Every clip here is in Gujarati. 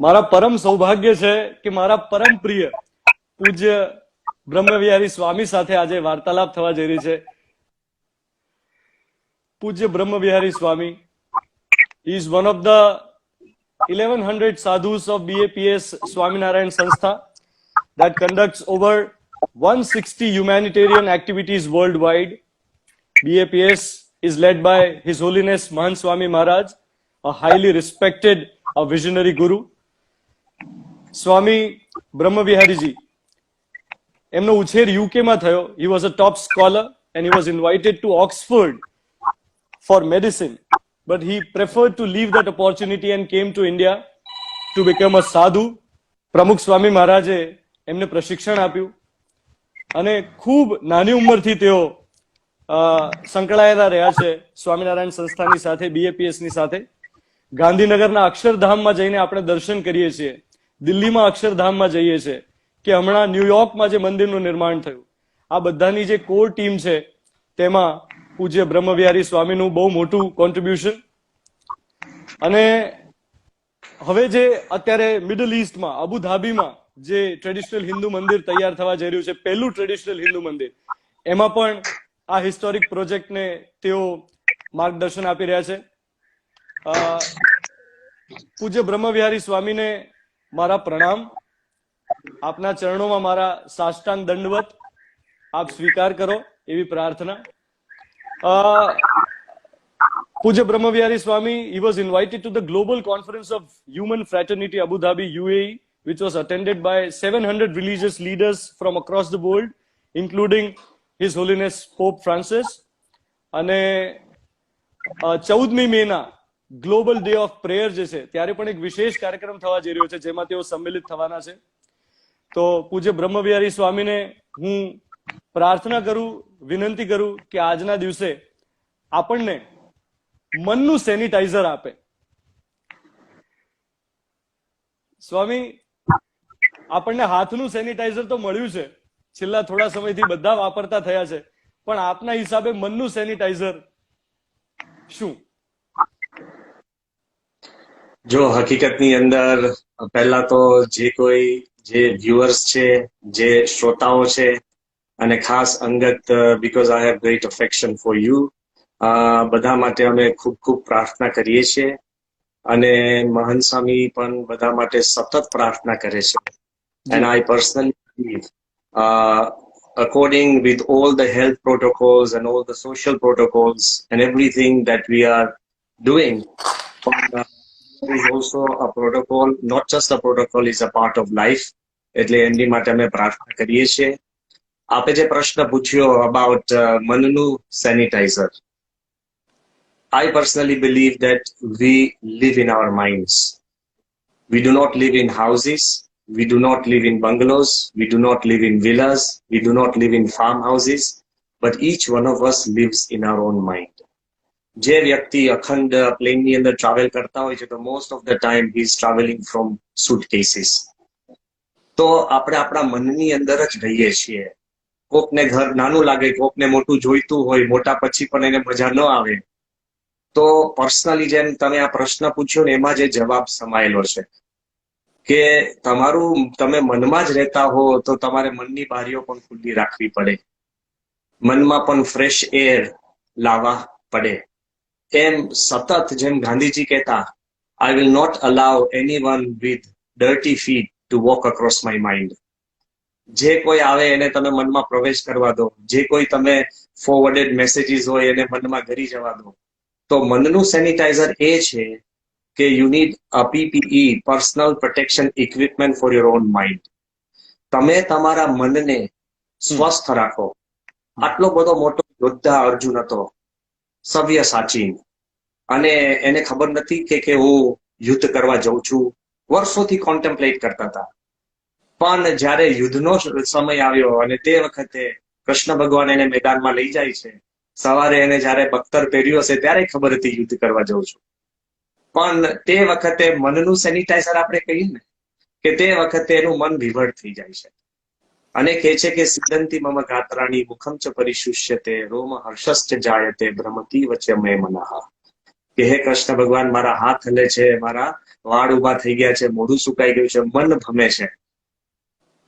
મારા પરમ સૌભાગ્ય છે કે મારા પરમ પ્રિય પૂજ્ય બ્રહ્મવિહારી સ્વામી સાથે આજે વાર્તાલાપ થવા જઈ રહી છે. પૂજ્ય બ્રહ્મવિહારી સ્વામી is one of the 1100 sadhus of BAPS Swaminarayan Sanstha that conducts over 160 humanitarian activities worldwide. BAPS is led by His Holiness Mahant Swami Maharaj, a highly respected, a visionary guru. સ્વામી બ્રહ્મવિહારીજી એમનો ઉછેર યુકેમાં થયો. He was a top scholar and he was invited to Oxford for medicine, but he preferred to leave that opportunity and came to India to become a sadhu. પ્રમુખ સ્વામી મહારાજે એમને પ્રશિક્ષણ આપ્યું અને ખૂબ નાની ઉંમરથી તેઓ સંકળાયેલા રહ્યા છે સ્વામિનારાયણ સંસ્થાની સાથે, બીએપીએસની સાથે. ગાંધીનગરના અક્ષરધામમાં જઈને આપણે દર્શન કરીએ છીએ, દિલ્હીમાં અક્ષરધામમાં જઈએ છીએ, કે હમણાં ન્યુયોર્કમાં જે મંદિરનું નિર્માણ થયું, આ બધાની જે કોર ટીમ છે તેમાં પૂજ્ય બ્રહ્મવિહારી સ્વામીનું બહુ મોટું કોન્ટ્રીબ્યુશન. અને હવે જે અત્યારે મિડલ ઈસ્ટમાં અબુધાબીમાં જે ટ્રેડિશનલ હિન્દુ મંદિર તૈયાર થવા જઈ રહ્યું છે, પહેલું ટ્રેડિશનલ હિન્દુ મંદિર, એમાં પણ આ હિસ્ટોરિક પ્રોજેક્ટને તેઓ માર્ગદર્શન આપી રહ્યા છે. પૂજ્ય બ્રહ્મવિહારી સ્વામીને મારા પ્રણામ, આપના ચરણોમાં મારા સાષ્ટાંગ દંડવત, આપ સ્વીકાર કરો એવી પ્રાર્થના. પૂજ્ય બ્રહ્મવિહારી સ્વામી, he was invited to the Global Conference of Human Fraternity Abu Dhabi UAE, which was attended by 700 religious leaders from across the world, including His Holiness Pope Francis. અને 14મી મેના ગ્લોબલ ડે ઓફ પ્રેયર જે છે ત્યારે પણ એક વિશેષ કાર્યક્રમ થવા જઈ રહ્યો છે જેમાં તેઓ સંમિલિત થવાના છે. તો પૂજ્ય બ્રહ્મવિહારી સ્વામીને હું પ્રાર્થના કરું, વિનંતી કરું કે આજના દિવસે આપણને મનનું સેનિટાઈઝર આપે. સ્વામી, આપણને હાથનું સેનિટાઈઝર તો મળ્યું છે, છેલ્લા થોડા સમયથી બધા વાપરતા થયા છે, પણ આપના હિસાબે મનનું સેનિટાઈઝર શું? જો હકીકતની અંદર પહેલા તો જે વ્યુઅર્સ છે, જે શ્રોતાઓ છે, અને ખાસ અંગત because I have great affection for you, બધા માટે અમે ખૂબ ખૂબ પ્રાર્થના કરીએ છીએ અને મહંત સ્વામી પણ બધા માટે સતત પ્રાર્થના કરે છે. And I personally believe, according with all the health protocols and all the social protocols and everything that we are doing, there is also a protocol, not just a protocol, is a part of life. એટલે એમની માટે અમે પ્રાર્થના કરીએ છીએ. આપે જે પ્રશ્ન પૂછ્યો about મનનું sanitiser, I personally believe that we live in our minds. We do not live in houses. We do not live in bungalows. We do not live in villas. We do not live in farmhouses. But each one of us lives in our own mind. જે વ્યક્તિ અખંડ પ્લેનની અંદર ટ્રાવેલ કરતા હોય છે તો most of the time he is travelling from suitcases. તો આપણે આપણા મનની અંદર જ રહીએ છીએ. કોકને ઘર નાનું લાગે, કોકને મોટું જોઈતું હોય, મોટા પછી પણ એને મજા ન આવે. તો પર્સનલી જેમ તમે આ પ્રશ્ન પૂછ્યો ને એમાં જે જવાબ સમાયેલો છે કે તમે મનમાં જ રહેતા હો તો તમારે મનની બારીઓ પણ ખુલ્લી રાખવી પડે, મનમાં પણ ફ્રેશ એર લાવવા પડે. એમ સતત જેમ ગાંધીજી કહેતા, I will not allow anyone with dirty feet to walk across my mind. જે કોઈ આવે એને તમે મનમાં પ્રવેશ કરવા દો, જે કોઈ તમે ફોરવર્ડેડ મેસેજીસ હોય એને મનમાં ઘરી જવા દો. તો મનનું સેનિટાઈઝર એ છે કે you need a PPE, personal protection equipment for your own mind. તમે તમારા મનને સ્વસ્થ રાખો. આટલો બધો મોટો યોદ્ધા અર્જુન હતો, સવ્યસાચી, અને એને ખબર નથી કે હું યુદ્ધ કરવા જઉં છું. વર્ષોથી કોન્ટેમ્પ્લેટ કરતા હતા, પણ જ્યારે યુદ્ધનો સમય આવ્યો અને તે વખતે કૃષ્ણ ભગવાન એને મેદાનમાં લઈ જાય છે, સવારે એને જ્યારે બખ્તર પહેર્યું હશે ત્યારે ખબર હતી યુદ્ધ કરવા જઉં છું. પણ તે વખતે મનનું સેનિટાઈઝર આપણે કહીએ ને કે તે વખતે એનું મન વિવળ થઈ જાય છે અને કહે છે કે સિદ્ધંતિ મમ ગાત્રાણી મુખમ ચ પરિશુષ્યતે રોમ હર્ષશ્ચ જાયતે ભ્રમતી વચ્ચે મે મનઃ. કે હે કૃષ્ણ ભગવાન, મારા હાથ હલે છે, મારા વાળ ઉભા થઈ ગયા છે, મોઢું સુકાઈ ગયું છે, મન ભમે છે.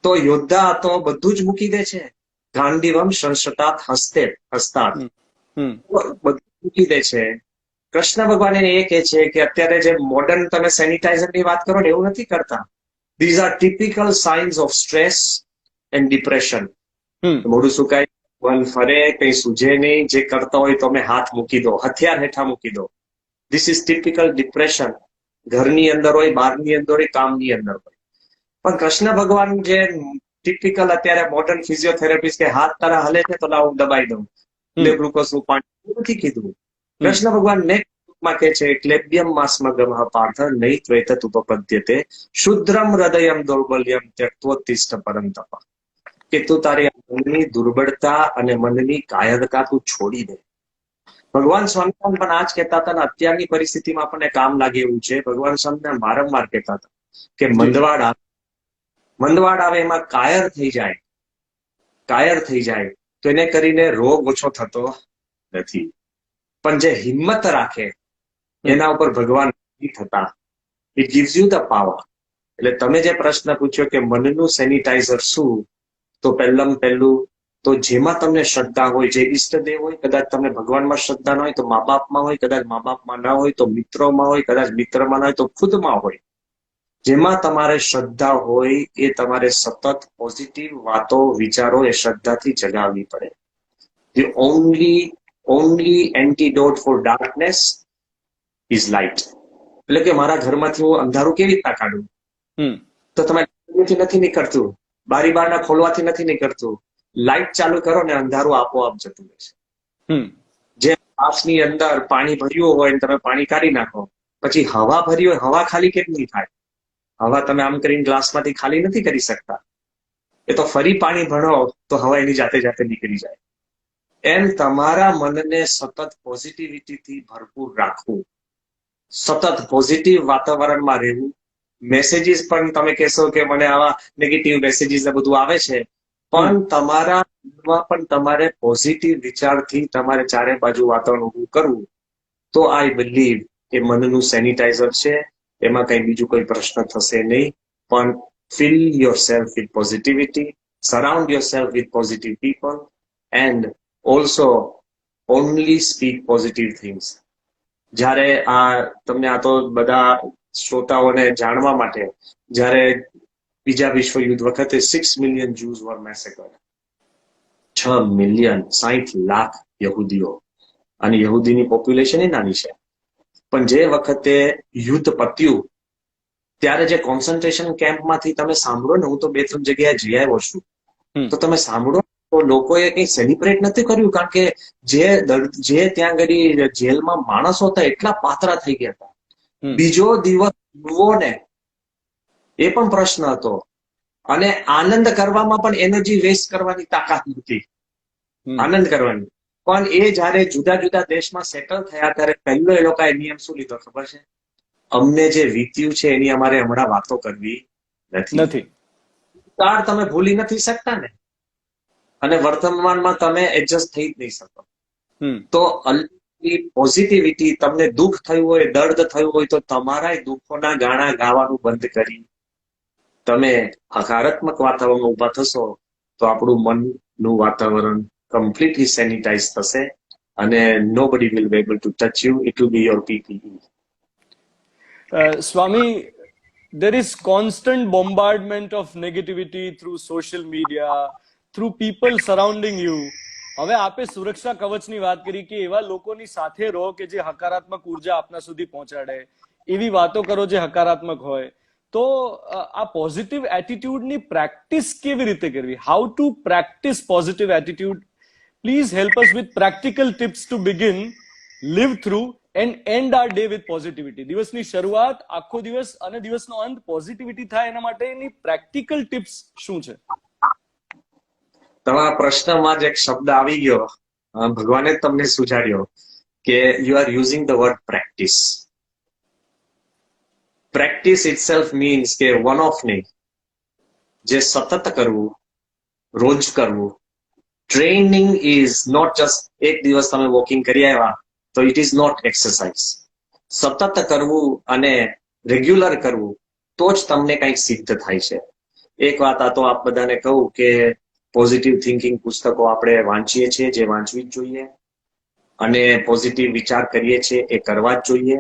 તો યોદ્ધા તો બધું જ મૂકી દે છે. ગાંડીવમ સંશતાત હસ્તે હસ્તાત, હમ બધું મૂકી દે છે. કૃષ્ણ ભગવાન એને એ કહે છે કે અત્યારે જે મોડર્ન તમે સેનિટાઈઝરની વાત કરો ને, એવું નથી કરતા. These are typical signs of stress and depression. હમ મોઢું સુકાય, મન ફરે, કઈ સૂઝે નહીં, જે કરતા હોય તો અમે હાથ મૂકી દો, હથિયાર હેઠા મૂકી દો. This is typical depression. ઘરની અંદર હોય, બહારની અંદર હોય, કામની અંદર હોય. પણ કૃષ્ણ ભગવાન જે ટિપિકલ અત્યારે મોડર્ન ફિઝિયોથેરાપિસ્ટ કે હાથ તારા હલે છે તો લાવ હું દબાઈ દઉં, લે ગ્લુકોઝ નું પાણી, નથી કીધું. કૃષ્ણ ભગવાન નેક્સ્ટમાં કે છે ક્લેબ્યમ માસ્મગમ પાર્થ નૈત્વેતત ઉપપદ્યતે શુદ્રમ હૃદયમ દૌર્બલ્યમ ત્યક્તોત્તિષ્ઠ પરંતપ. કે તું તારી મનની દુર્બળતા અને મનની કાયરતા તું છોડી દે. ભગવાન સ્વામિનારાયણ પણ આ જ કહેતા હતા ને અત્યારની પરિસ્થિતિમાં આપણને કામ લાગે એવું છે. ભગવાન સ્વામિનારાયણ વારંવાર કહેતા હતા કે મંદવાડ આવે એમાં કાયર થઈ જાય તો એને કરીને રોગ ઓછો થતો નથી. પણ જે હિંમત રાખે એના ઉપર ભગવાન નથી થતા. It gives you the power. એટલે તમે જે પ્રશ્ન પૂછ્યો કે મનનું સેનિટાઈઝર શું, તો પહેલું તો જેમાં તમને શ્રદ્ધા હોય, જે ઈષ્ટદેવ હોય, કદાચ તમને ભગવાનમાં શ્રદ્ધા ન હોય તો મા બાપમાં હોય, કદાચ મા બાપમાં ના હોય તો મિત્રોમાં હોય, કદાચ મિત્રમાં ના હોય તો ખુદમાં હોય. જેમાં તમારે શ્રદ્ધા હોય એ તમારે સતત પોઝિટિવ વાતો, વિચારો એ શ્રદ્ધાથી જગાવવી પડે. The only antidote for darkness is light. એટલે કે મારા ઘરમાંથી હું અંધારું કેવી રીતના કાઢું? તો તમે નથી નીકળતું, બારી બારણા ખોલવાથી નથી નીકળતું. લાઇટ ચાલુ કરો ને અંધારું આપોઆપ જતું રહેશે. જે ગ્લાસની અંદર પાણી ભર્યું હોય તમે પાણી કાઢી નાખો, પછી હવા ભરી હોય, હવા ખાલી કેટલી થાય? હવા તમે આમ કરીને ગ્લાસમાંથી ખાલી નથી કરી શકતા. એ તો ફરી પાણી ભરો તો હવા એની જાતે નીકળી જાય. એમ તમારા મનને સતત પોઝિટિવિટીથી ભરપૂર રાખવું, સતત પોઝિટિવ વાતાવરણમાં રહેવું. મેસેજીસ પણ તમે કહેશો કે મને આવા નેગેટિવ મેસેજીસ ને બધું આવે છે, પણ તમારા મનમાં પણ તમારે પોઝિટિવ વિચારથી તમારે ચારે બાજુ વાતાવરણ ઊભું કરવું. તો આઈ બિલીવ કે મનનું સેનિટાઈઝર છે, એમાં કઈ બીજું કોઈ પ્રશ્ન થશે નહીં. પણ fill yourself with positivity, surround yourself with positive people, and also only speak positive things. જ્યારે તમને આ તો બધા શ્રોતાઓને જાણવા માટે, જ્યારે બીજા વિશ્વયુદ્ધ વખતે 6 million Jews were massacred. 6 million, 60 lakh યહૂદીઓ, અને યહૂદીની પોપ્યુલેશન એ નાની છે. પણ જે વખતે યુદ્ધ પત્યું ત્યારે જે કોન્સન્ટ્રેશન કેમ્પમાંથી તમે સાંભળો ને, હું તો 2-3 જગ્યાએ જઈ આવ્યો છું, તો તમે સાંભળો તો લોકોએ કઈ સેલિબ્રેટ નથી કર્યું, કારણ કે જે ત્યાં આગળ જેલમાં માણસો હતા એટલા પાતળા થઈ ગયા હતા. બીજો દિવસ ને એ પણ પ્રશ્ન હતો, અને આનંદ કરવામાં પણ એનર્જી વેસ્ટ કરવાની તાકાત નથી, આનંદ કરવાની. પણ એ જયારે જુદા જુદા દેશમાં સેટલ થયા ત્યારે પહેલો એ લોકોએ નિયમ શું લીધો ખબર છે? અમને જે વીત્યું છે એની અમારે હમણાં વાતો કરવી નથી. કાળ તમે ભૂલી નથી શકતા ને, અને વર્તમાનમાં તમે એડજસ્ટ થઈ જ નહીં શકો. તો પોઝિટિવિટી, તમને દુઃખ થયું હોય, દર્દ થયું હોય, તો તમારા દુઃખોના ગાણા ગાવાનું બંધ કરી તમે હકારાત્મક વાતાવરણમાં ઉભા થશો તો આપણું મનનું વાતાવરણ કમ્પ્લીટલી સેનિટાઈઝ થશે, અને nobody will be able to touch you. It will be your PPE. Swami, there is constant bombardment of negativity through social media, through people surrounding you. હવે આપે સુરક્ષા કવચની વાત કરી કે એવા લોકોની સાથે રહો કે જે હકારાત્મક ઉર્જા આપના સુધી પહોંચાડે, એવી વાતો કરો જે હકારાત્મક હોય. તો આ પોઝિટિવ એટીટ્યુડની પ્રેક્ટિસ કેવી રીતે કરવી? How to practice positive attitude? Please help us with practical tips two begin, live through and end our day with positivity. દિવસની શરૂઆત, આખો દિવસ અને દિવસનો અંત પોઝિટિવિટી થાય એના માટેની પ્રેક્ટિકલ ટિપ્સ શું છે? તમારા પ્રશ્નમાં જ એક શબ્દ આવી ગયો, ભગવાને જ તમને સુજાડ્યો કે you are using the word practice. Practice itself means કે વન ઓફ નહીં, જે સતત કરવું, રોજ કરવું. ટ્રેનિંગ ઇઝ નોટ જસ્ટ એક દિવસ તમે વોકિંગ કરી આવ્યા તો ઇટ ઇઝ નોટ એક્સરસાઇઝ. સતત કરવું અને રેગ્યુલર કરવું તો જ તમને કંઈક સિદ્ધ થાય છે. એક વાત આ તો આપ બધાને કહું કે પોઝિટિવ થિંકિંગ પુસ્તકો આપણે વાંચીએ છીએ, જે વાંચવી જ જોઈએ, અને પોઝિટિવ વિચાર કરીએ છીએ એ કરવા જ જોઈએ.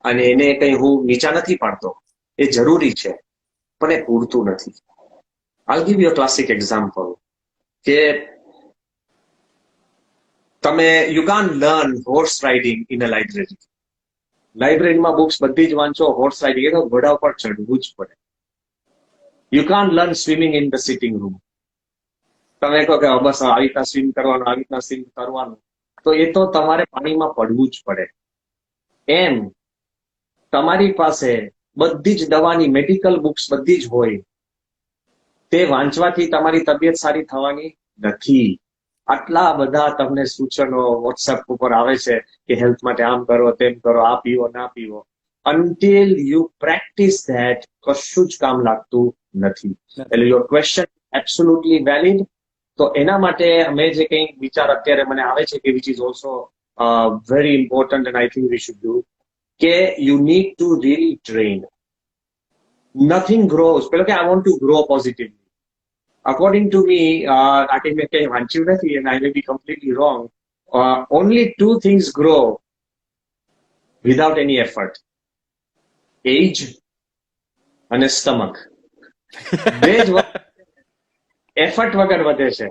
અને એને કંઈ હું નીચા નથી પાડતો, એ જરૂરી છે, પણ એ પૂરતું નથી. I'll give you a classic example કે તમે યુ કાન learn horse riding in a library. લાઇબ્રેરીમાં બુક્સ બધી જ વાંચો, હોર્સ રાઇડિંગ એ તો ઘોડા ઉપર ચડવું જ પડે. યુ કાન learn swimming in the sitting room. તમે કહો કે બસ આવી રીતના સ્વિમ કરવાનું, આવી રીતના સ્વિમ કરવાનું, તો એ તો તમારે પાણીમાં પડવું જ પડે. એમ તમારી પાસે બધી જ દવાની મેડિકલ બુક્સ બધી જ હોય, તે વાંચવાથી તમારી તબિયત સારી થવાની નથી. આટલા બધા તમને સૂચનો વોટ્સએપ ઉપર આવે છે કે હેલ્થ માટે આમ કરો, તેમ કરો, આ પીવો, ના પીવો. until you practice that કશું જ કામ લાગતું નથી. એટલે યોર ક્વેશ્ચન એબ્સોલ્યુટલી વેલિડ. તો એના માટે અમે જે કંઈ વિચાર અત્યારે મને આવે છે કે which is also very important and I think we should do, કે you need to really train. Nothing grows. પેલો કે I want to grow positively. According to me, I can make a વાંચ્યું નથી and I may be completely wrong. Only two things grow without any effort: age અને stomach. બે જ એફર્ટ વગર વધે છે.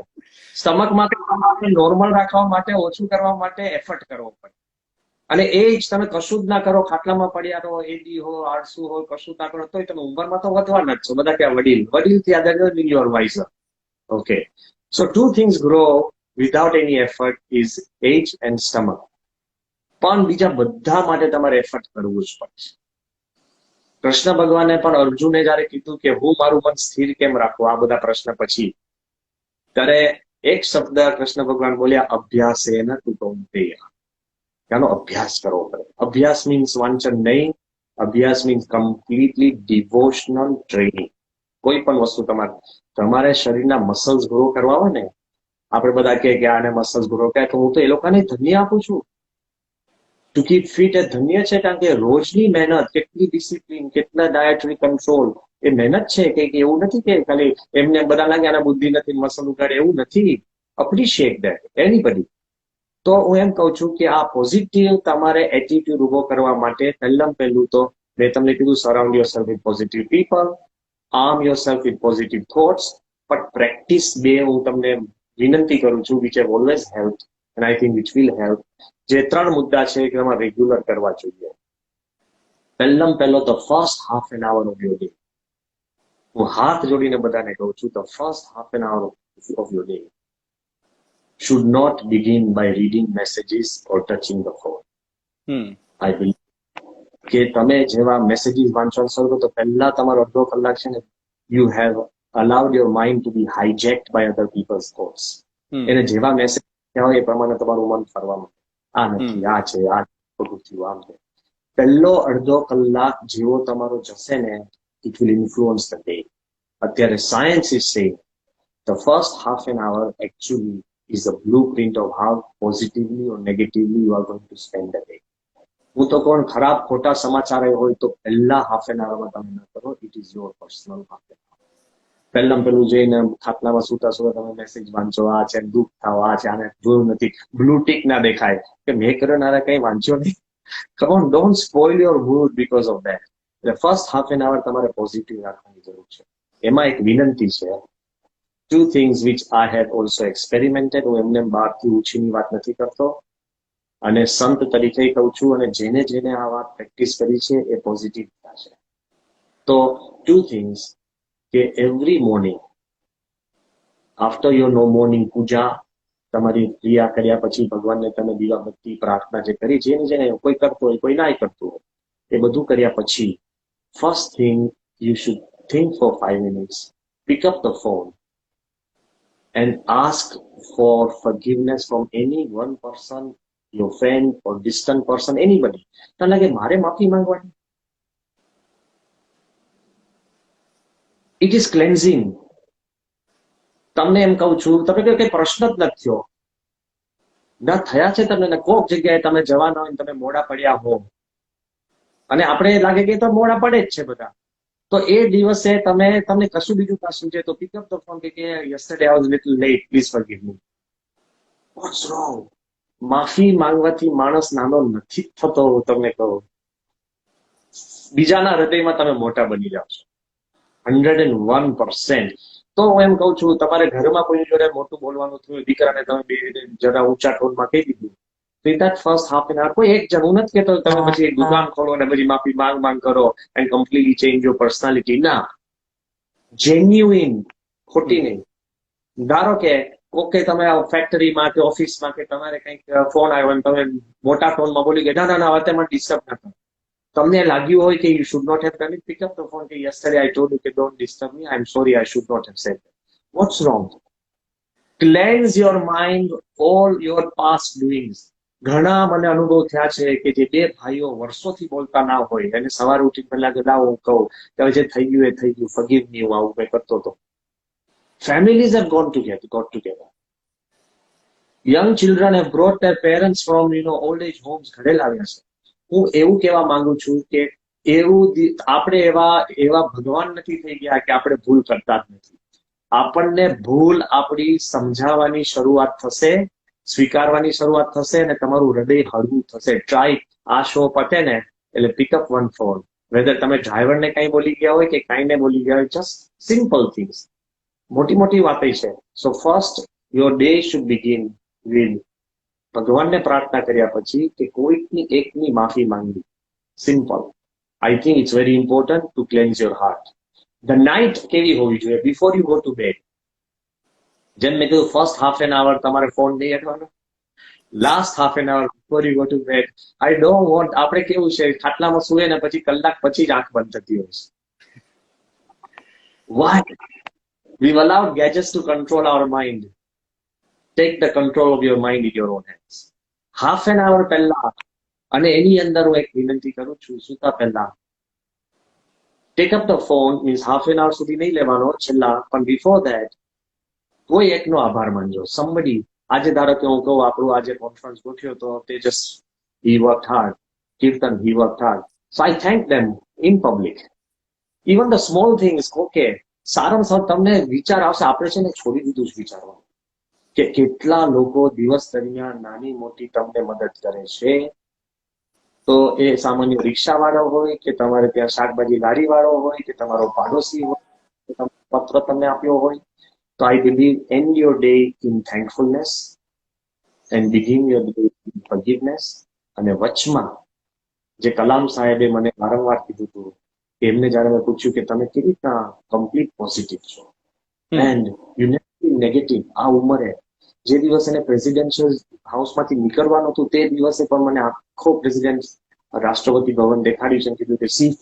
સ્ટમક માટે નોર્મલ રાખવા માટે, ઓછું કરવા માટે એફર્ટ કરવો પડે. અને એજ તમે કશું જ ના કરો, ખાટલામાં પડ્યા રહો, એડી હો, આળસુ હો, કશું ના કરો, તોય તમે ઉંમરમાં તો વધવાના જ છો. બધા કે વડીલ થી you are wiser. Okay, so two things grow without any effort is age and stomach. પણ બીજા બધા માટે તમારે એફર્ટ કરવું જ પડશે. કૃષ્ણ ભગવાને પણ અર્જુને જયારે કીધું કે હું મારું મન સ્થિર કેમ રાખું આ બધા પ્રશ્ન પછી, ત્યારે એક શબ્દ કૃષ્ણ ભગવાન બોલ્યા, અભ્યાસેન તુ કૌંતેય. આનો અભ્યાસ કરવો પડે. અભ્યાસ મીન્સ વાંચન નહીં, અભ્યાસ મીન્સ કમ્પ્લીટલી ડિવોશનલ ટ્રેનિંગ. કોઈ પણ વસ્તુ તમારે શરીરના મસલ્સ ગ્રો કરવા હોય ને, આપણે બધા કે આને મસલ્સ ગ્રો કરે, તો હું તો એ લોકોને ધન્ય આપું છું. ટુ કીપ ફિટ એ ધન્ય છે, કારણ કે રોજની મહેનત, કેટલી ડિસિપ્લિન, કેટલા ડાયટરી કંટ્રોલ, એ મહેનત છે. કે એવું નથી કે ખાલી એમને બધા લાગે આના બુદ્ધિ નથી, મસલ ઉગાડે, એવું નથી. Appreciate that anybody. તો હું એમ કહું છું કે આ પોઝિટિવ તમારે એટીટ્યુડ ઉભો કરવા માટે પહેલું તો મેં તમને કીધું, surround your self with positive people, arm your self with positive thoughts. પણ પ્રેક્ટિસ બે હું તમને વિનંતી કરું છું, which have always help and I think which will help. જે 3 મુદ્દા છે કે તમારે રેગ્યુલર કરવા જોઈએ. પહેલો the first half an આવર of your day. હું હાથ જોડીને બધાને કહું છું, the first half an આવર of your day should not begin by reading messages or touching the phone. I believe કે તમે જેવા મેસેજીસ વાંચવાનું શરૂ કરો તો પહેલા તમારો અડધો કલાક છે ને, you have allowed your mind to be hijacked by other people's thoughts. એને જેવા મેસેજ હોય એ પ્રમાણે તમારું મન ફરવા માંડે. આ નથી, આ છે, આ ખોટું થયું, આમ છે. પહેલો અડધો કલાક જેવો તમારો જશે ને, it will influence the day. અત્યારે science is saying the first half an hour actually is a blueprint of how positively or negatively you are going to spend the day. હું તો કોણ ખરાબ ખોટા સમાચાર હોય તો પહેલા હાફ એન આવરમાં તમે ના કરો. It is your personal half an આવર. પેલું જઈને ખાટલામાં સુતા સુતા તમે મેસેજ વાંચો, આ છે, દુઃખ થાવ, આ છે, આને જોયું નથી, બ્લુ ટીક ના દેખાય કે મેં કર્યો કઈ વાંચ્યો નહીં. Come on, don't spoil your mood because of that. એટલે ફર્સ્ટ હાફ એન આવર તમારે પોઝિટિવ રાખવાની જરૂર છે. એમાં એક વિનંતી છે, two things which I have also experimented. હું એમને બહારથી ઉછીની વાત નથી કરતો, અને સંત તરીકે કહું છું, અને જેને આ વાત પ્રેક્ટિસ કરી છે એ પોઝિટિવ છે. તો two things, કે every morning after your morning puja, તમારી ક્રિયા કર્યા પછી ભગવાનને તમે દીવાબત્તી પ્રાર્થના જે કરી, જેને કોઈ કરતો હોય, કોઈ ના કરતું હોય, એ બધું કર્યા પછી first thing you should think for 5 minutes, pick up the phone and ask for forgiveness from any one person, your friend or distant person, anybody. તને લાગે મારે માફી માંગવાની? It is cleansing. તમને એમ કહું છું, તમે કઈ પ્રશ્ન જ નથી થયો ના થયા છે તમને, કોક જગ્યાએ તમે જવાના હોય, તમે મોડા પડ્યા હો, અને આપણે લાગે કે એ તો મોડા પડે જ છે બધા. તો એ દિવસે તમને કશું બીજું પાસું છે તો પિકઅપ ધ ફોન કે yesterday I was little late, please forgive me. What's wrong? માફી માંગવાથી માણસ નાનો નથી થતો. હું તમને કહું, બીજાના હૃદયમાં તમે મોટા બની જાઓ છો 101%. તો હું એમ કહું છું, તમારે ઘરમાં કોઈ જોડે મોટું બોલવાનું થયું, દીકરાને તમે બે જરા ઊંચા ટોનમાં કહી દીધું, તો that first half an hour કોઈ એક જણ, હું નથી કહેતો તમે પછી એક દુકાન ખોલો અને પછી માફી માંગ કરો and completely change your personality. ના, જેન્યુઇન, ખોટી નહીં. ધારો કે ઓકે, તમે ફેક્ટરીમાં કે ઓફિસમાં કે તમારે કંઈક ફોન આવ્યો અને તમે મોટા ટોનમાં બોલી ગયા, ના ના ના, અત્યારે મને ડિસ્ટર્બ ના કરો. તમને લાગ્યું હોય કે you should not have done it, pick up the phone કે યસ્ટરડે આઈ ટોલ્ડ યુ કે don't disturb me, I am sorry, I should not have said that. What's wrong? Cleanse your mind all your past doings. ઘણા મને અનુભવ થયા છે કે જે બે ભાઈઓ વર્ષોથી બોલતા ના હોય અને સવારે ઉઠી પહેલા કે લાવો હું કહું કે હવે જે થઈ ગયું એ થઈ ગયું, ફોરગીવ મી, હું આવું કંઈ કરતો હતો. Families have got together. Young children have brought their parents from old age homes ઘરે લાવ્યા છે. હું એવું કહેવા માંગુ છું કે આપણે એવા ભગવાન નથી થઈ ગયા કે આપણે ભૂલ કરતા જ નથી. આપણને ભૂલ આપણી સમજાવવાની શરૂઆત થશે, સ્વીકારવાની શરૂઆત થશે અને તમારું હૃદય હળવું થશે. ટ્રાય, આ શો પતે ને એટલે પિકઅપ વન ફોન, વેધર તમે ડ્રાઈવરને કઈ બોલી ગયા હોય કે કાંઈને બોલી ગયા હોય, જસ્ટ સિમ્પલ થિંગ્સ, મોટી મોટી વાતો છે. So first your day should begin with ભગવાનને પ્રાર્થના કર્યા પછી કે કોઈકની એકની માફી માંગવી. Simple. I think it's very important to cleanse your heart. The night કેવી હોવી જોઈએ before you go to bed? જેમ મેં કીધું, ફર્સ્ટ હાફ એન આવર તમારે ફોન નહીં અડવાનો, last half an hour before you go to bed. I don't want, આપણે કેવું છે, ખાટલામાં સુએ ને પછી કલાક પછી જ આંખ બંધ થતી હોય છે. Y? We've allowed gadgets to control our mind. Take the control of your mind in your own hands. Half an આવર પહેલા, અને એની અંદર હું એક વિનંતી કરું છું, સુતા પહેલા tech up the phone, means half an આવર સુધી નહીં લેવાનો છેલ્લા, પણ બિફોર ધેટ કોઈ એકનો આભાર માનજો. સમબડી, આજે ધારો કે હું કહું આપણું આજે કોન્ફરન્સ ગોઠ્યો તો Tejas, he worked hard, Kirtan, he worked hard, so I thank them in public. Even the small things, okay, સારામાં સારું તમને વિચાર આવશે. આપણે છે ને છોડી દીધું છે વિચારવાનું કે કેટલા લોકો દિવસ દરમિયાન નાની મોટી તમને મદદ કરે છે. તો એ સામાન્ય રિક્ષા વાળો હોય કે તમારે ત્યાં શાકભાજી લારી વાળો હોય કે તમારો પાડોશી હોય કે પત્ર તમને આપ્યો હોય. તો I believe and your day in thankfulness and begin your day in ફોરગિવનેસ. અને વચમાં જે કલામ સાહેબે મને વારંવાર કીધું હતું, એમને જયારે મેં પૂછ્યું કે તમે કેવી રીતના કમ્પ્લીટ પોઝિટિવ છો and you never be negative, આ ઉંમરે જે દિવસે એને પ્રેસિડેન્શિયલ હાઉસમાંથી નીકળવાનું હતું તે દિવસે પણ મને આખો પ્રેસિડેન્ટ રાષ્ટ્રપતિ ભવન દેખાડ્યું છે, કીધું કે સી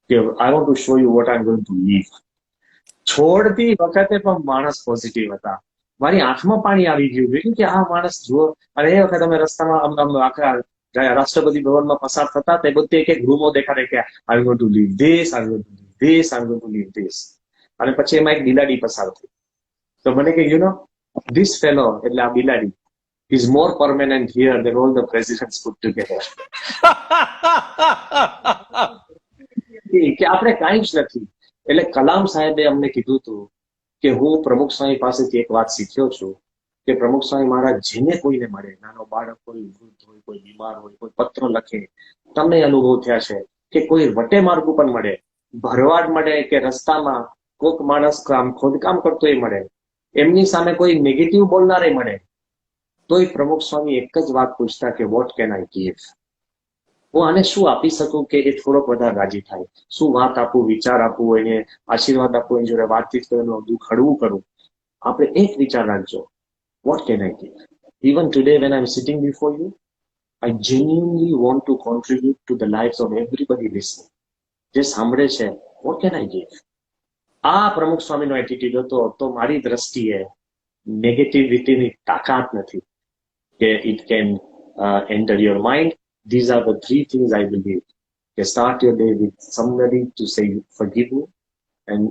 કે I want to show you what I am going to leave. છોડતી વખતે પણ માણસ પોઝિટિવ હતા. મારી આંખમાં પાણી આવી ગયું કે આ માણસ જુઓ. અને એ વખતે અમે રસ્તામાં આખા રાષ્ટ્રપતિ ભવનમાં પસાર થતા તે બધે એક એક રૂમો દેખાડે કે I going to leave this, I going to leave this, I going to leave this. અને પછી એમાં એક બિલાડી પસાર થઈ. તો મને કે યુ નો ધીસ ફેલો, એટલે આ બિલાડી is more permanent here than all the presidents put together. કે આપણે કાંઈ જ નથી. એટલે કલામ સાહેબે અમને કીધું હતું કે હું પ્રમુખ સ્વામી પાસેથી એક વાત શીખ્યો છું કે પ્રમુખ સ્વામી મહારાજ જેને કોઈને મળે, નાનો બાળક હોય, વૃદ્ધ હોય, કોઈ બીમાર હોય, કોઈ પત્ર લખે, તમને અનુભવ થયા છે કે કોઈ વટે માર્ગ ઉપર મળે, ભરવાડ મળે કે રસ્તામાં કોઈક માણસ ખોદકામ કરતો એ મળે, એમની સામે કોઈ નેગેટિવ બોલનારે મળે, તોય પ્રમુખ સ્વામી એક જ વાત પૂછતા કે વોટ કેન આઈ ગીવ? હું આને શું આપી શકું કે એ થોડોક વધારે રાજી થાય? શું વાત આપું, વિચાર આપું, એને આશીર્વાદ આપું, એની જોડે વાતચીત કરું, દુઃખ હળવું કરું? આપણે એક વિચાર રાખજો, what can I give? Even today when I am sitting before you, I genuinely want to contribute to the lifes of everybody listening. જે સાંભળે છે, વોટ કેન આઈ ગીવ? આ પ્રમુખ સ્વામીનો એટીટ્યુડ હતો. તો મારી દ્રષ્ટિએ નેગેટિવિટીની તાકાત નથી કે it can enter your mind. These are the three things I believe. You start your day with somebody to say forgive me and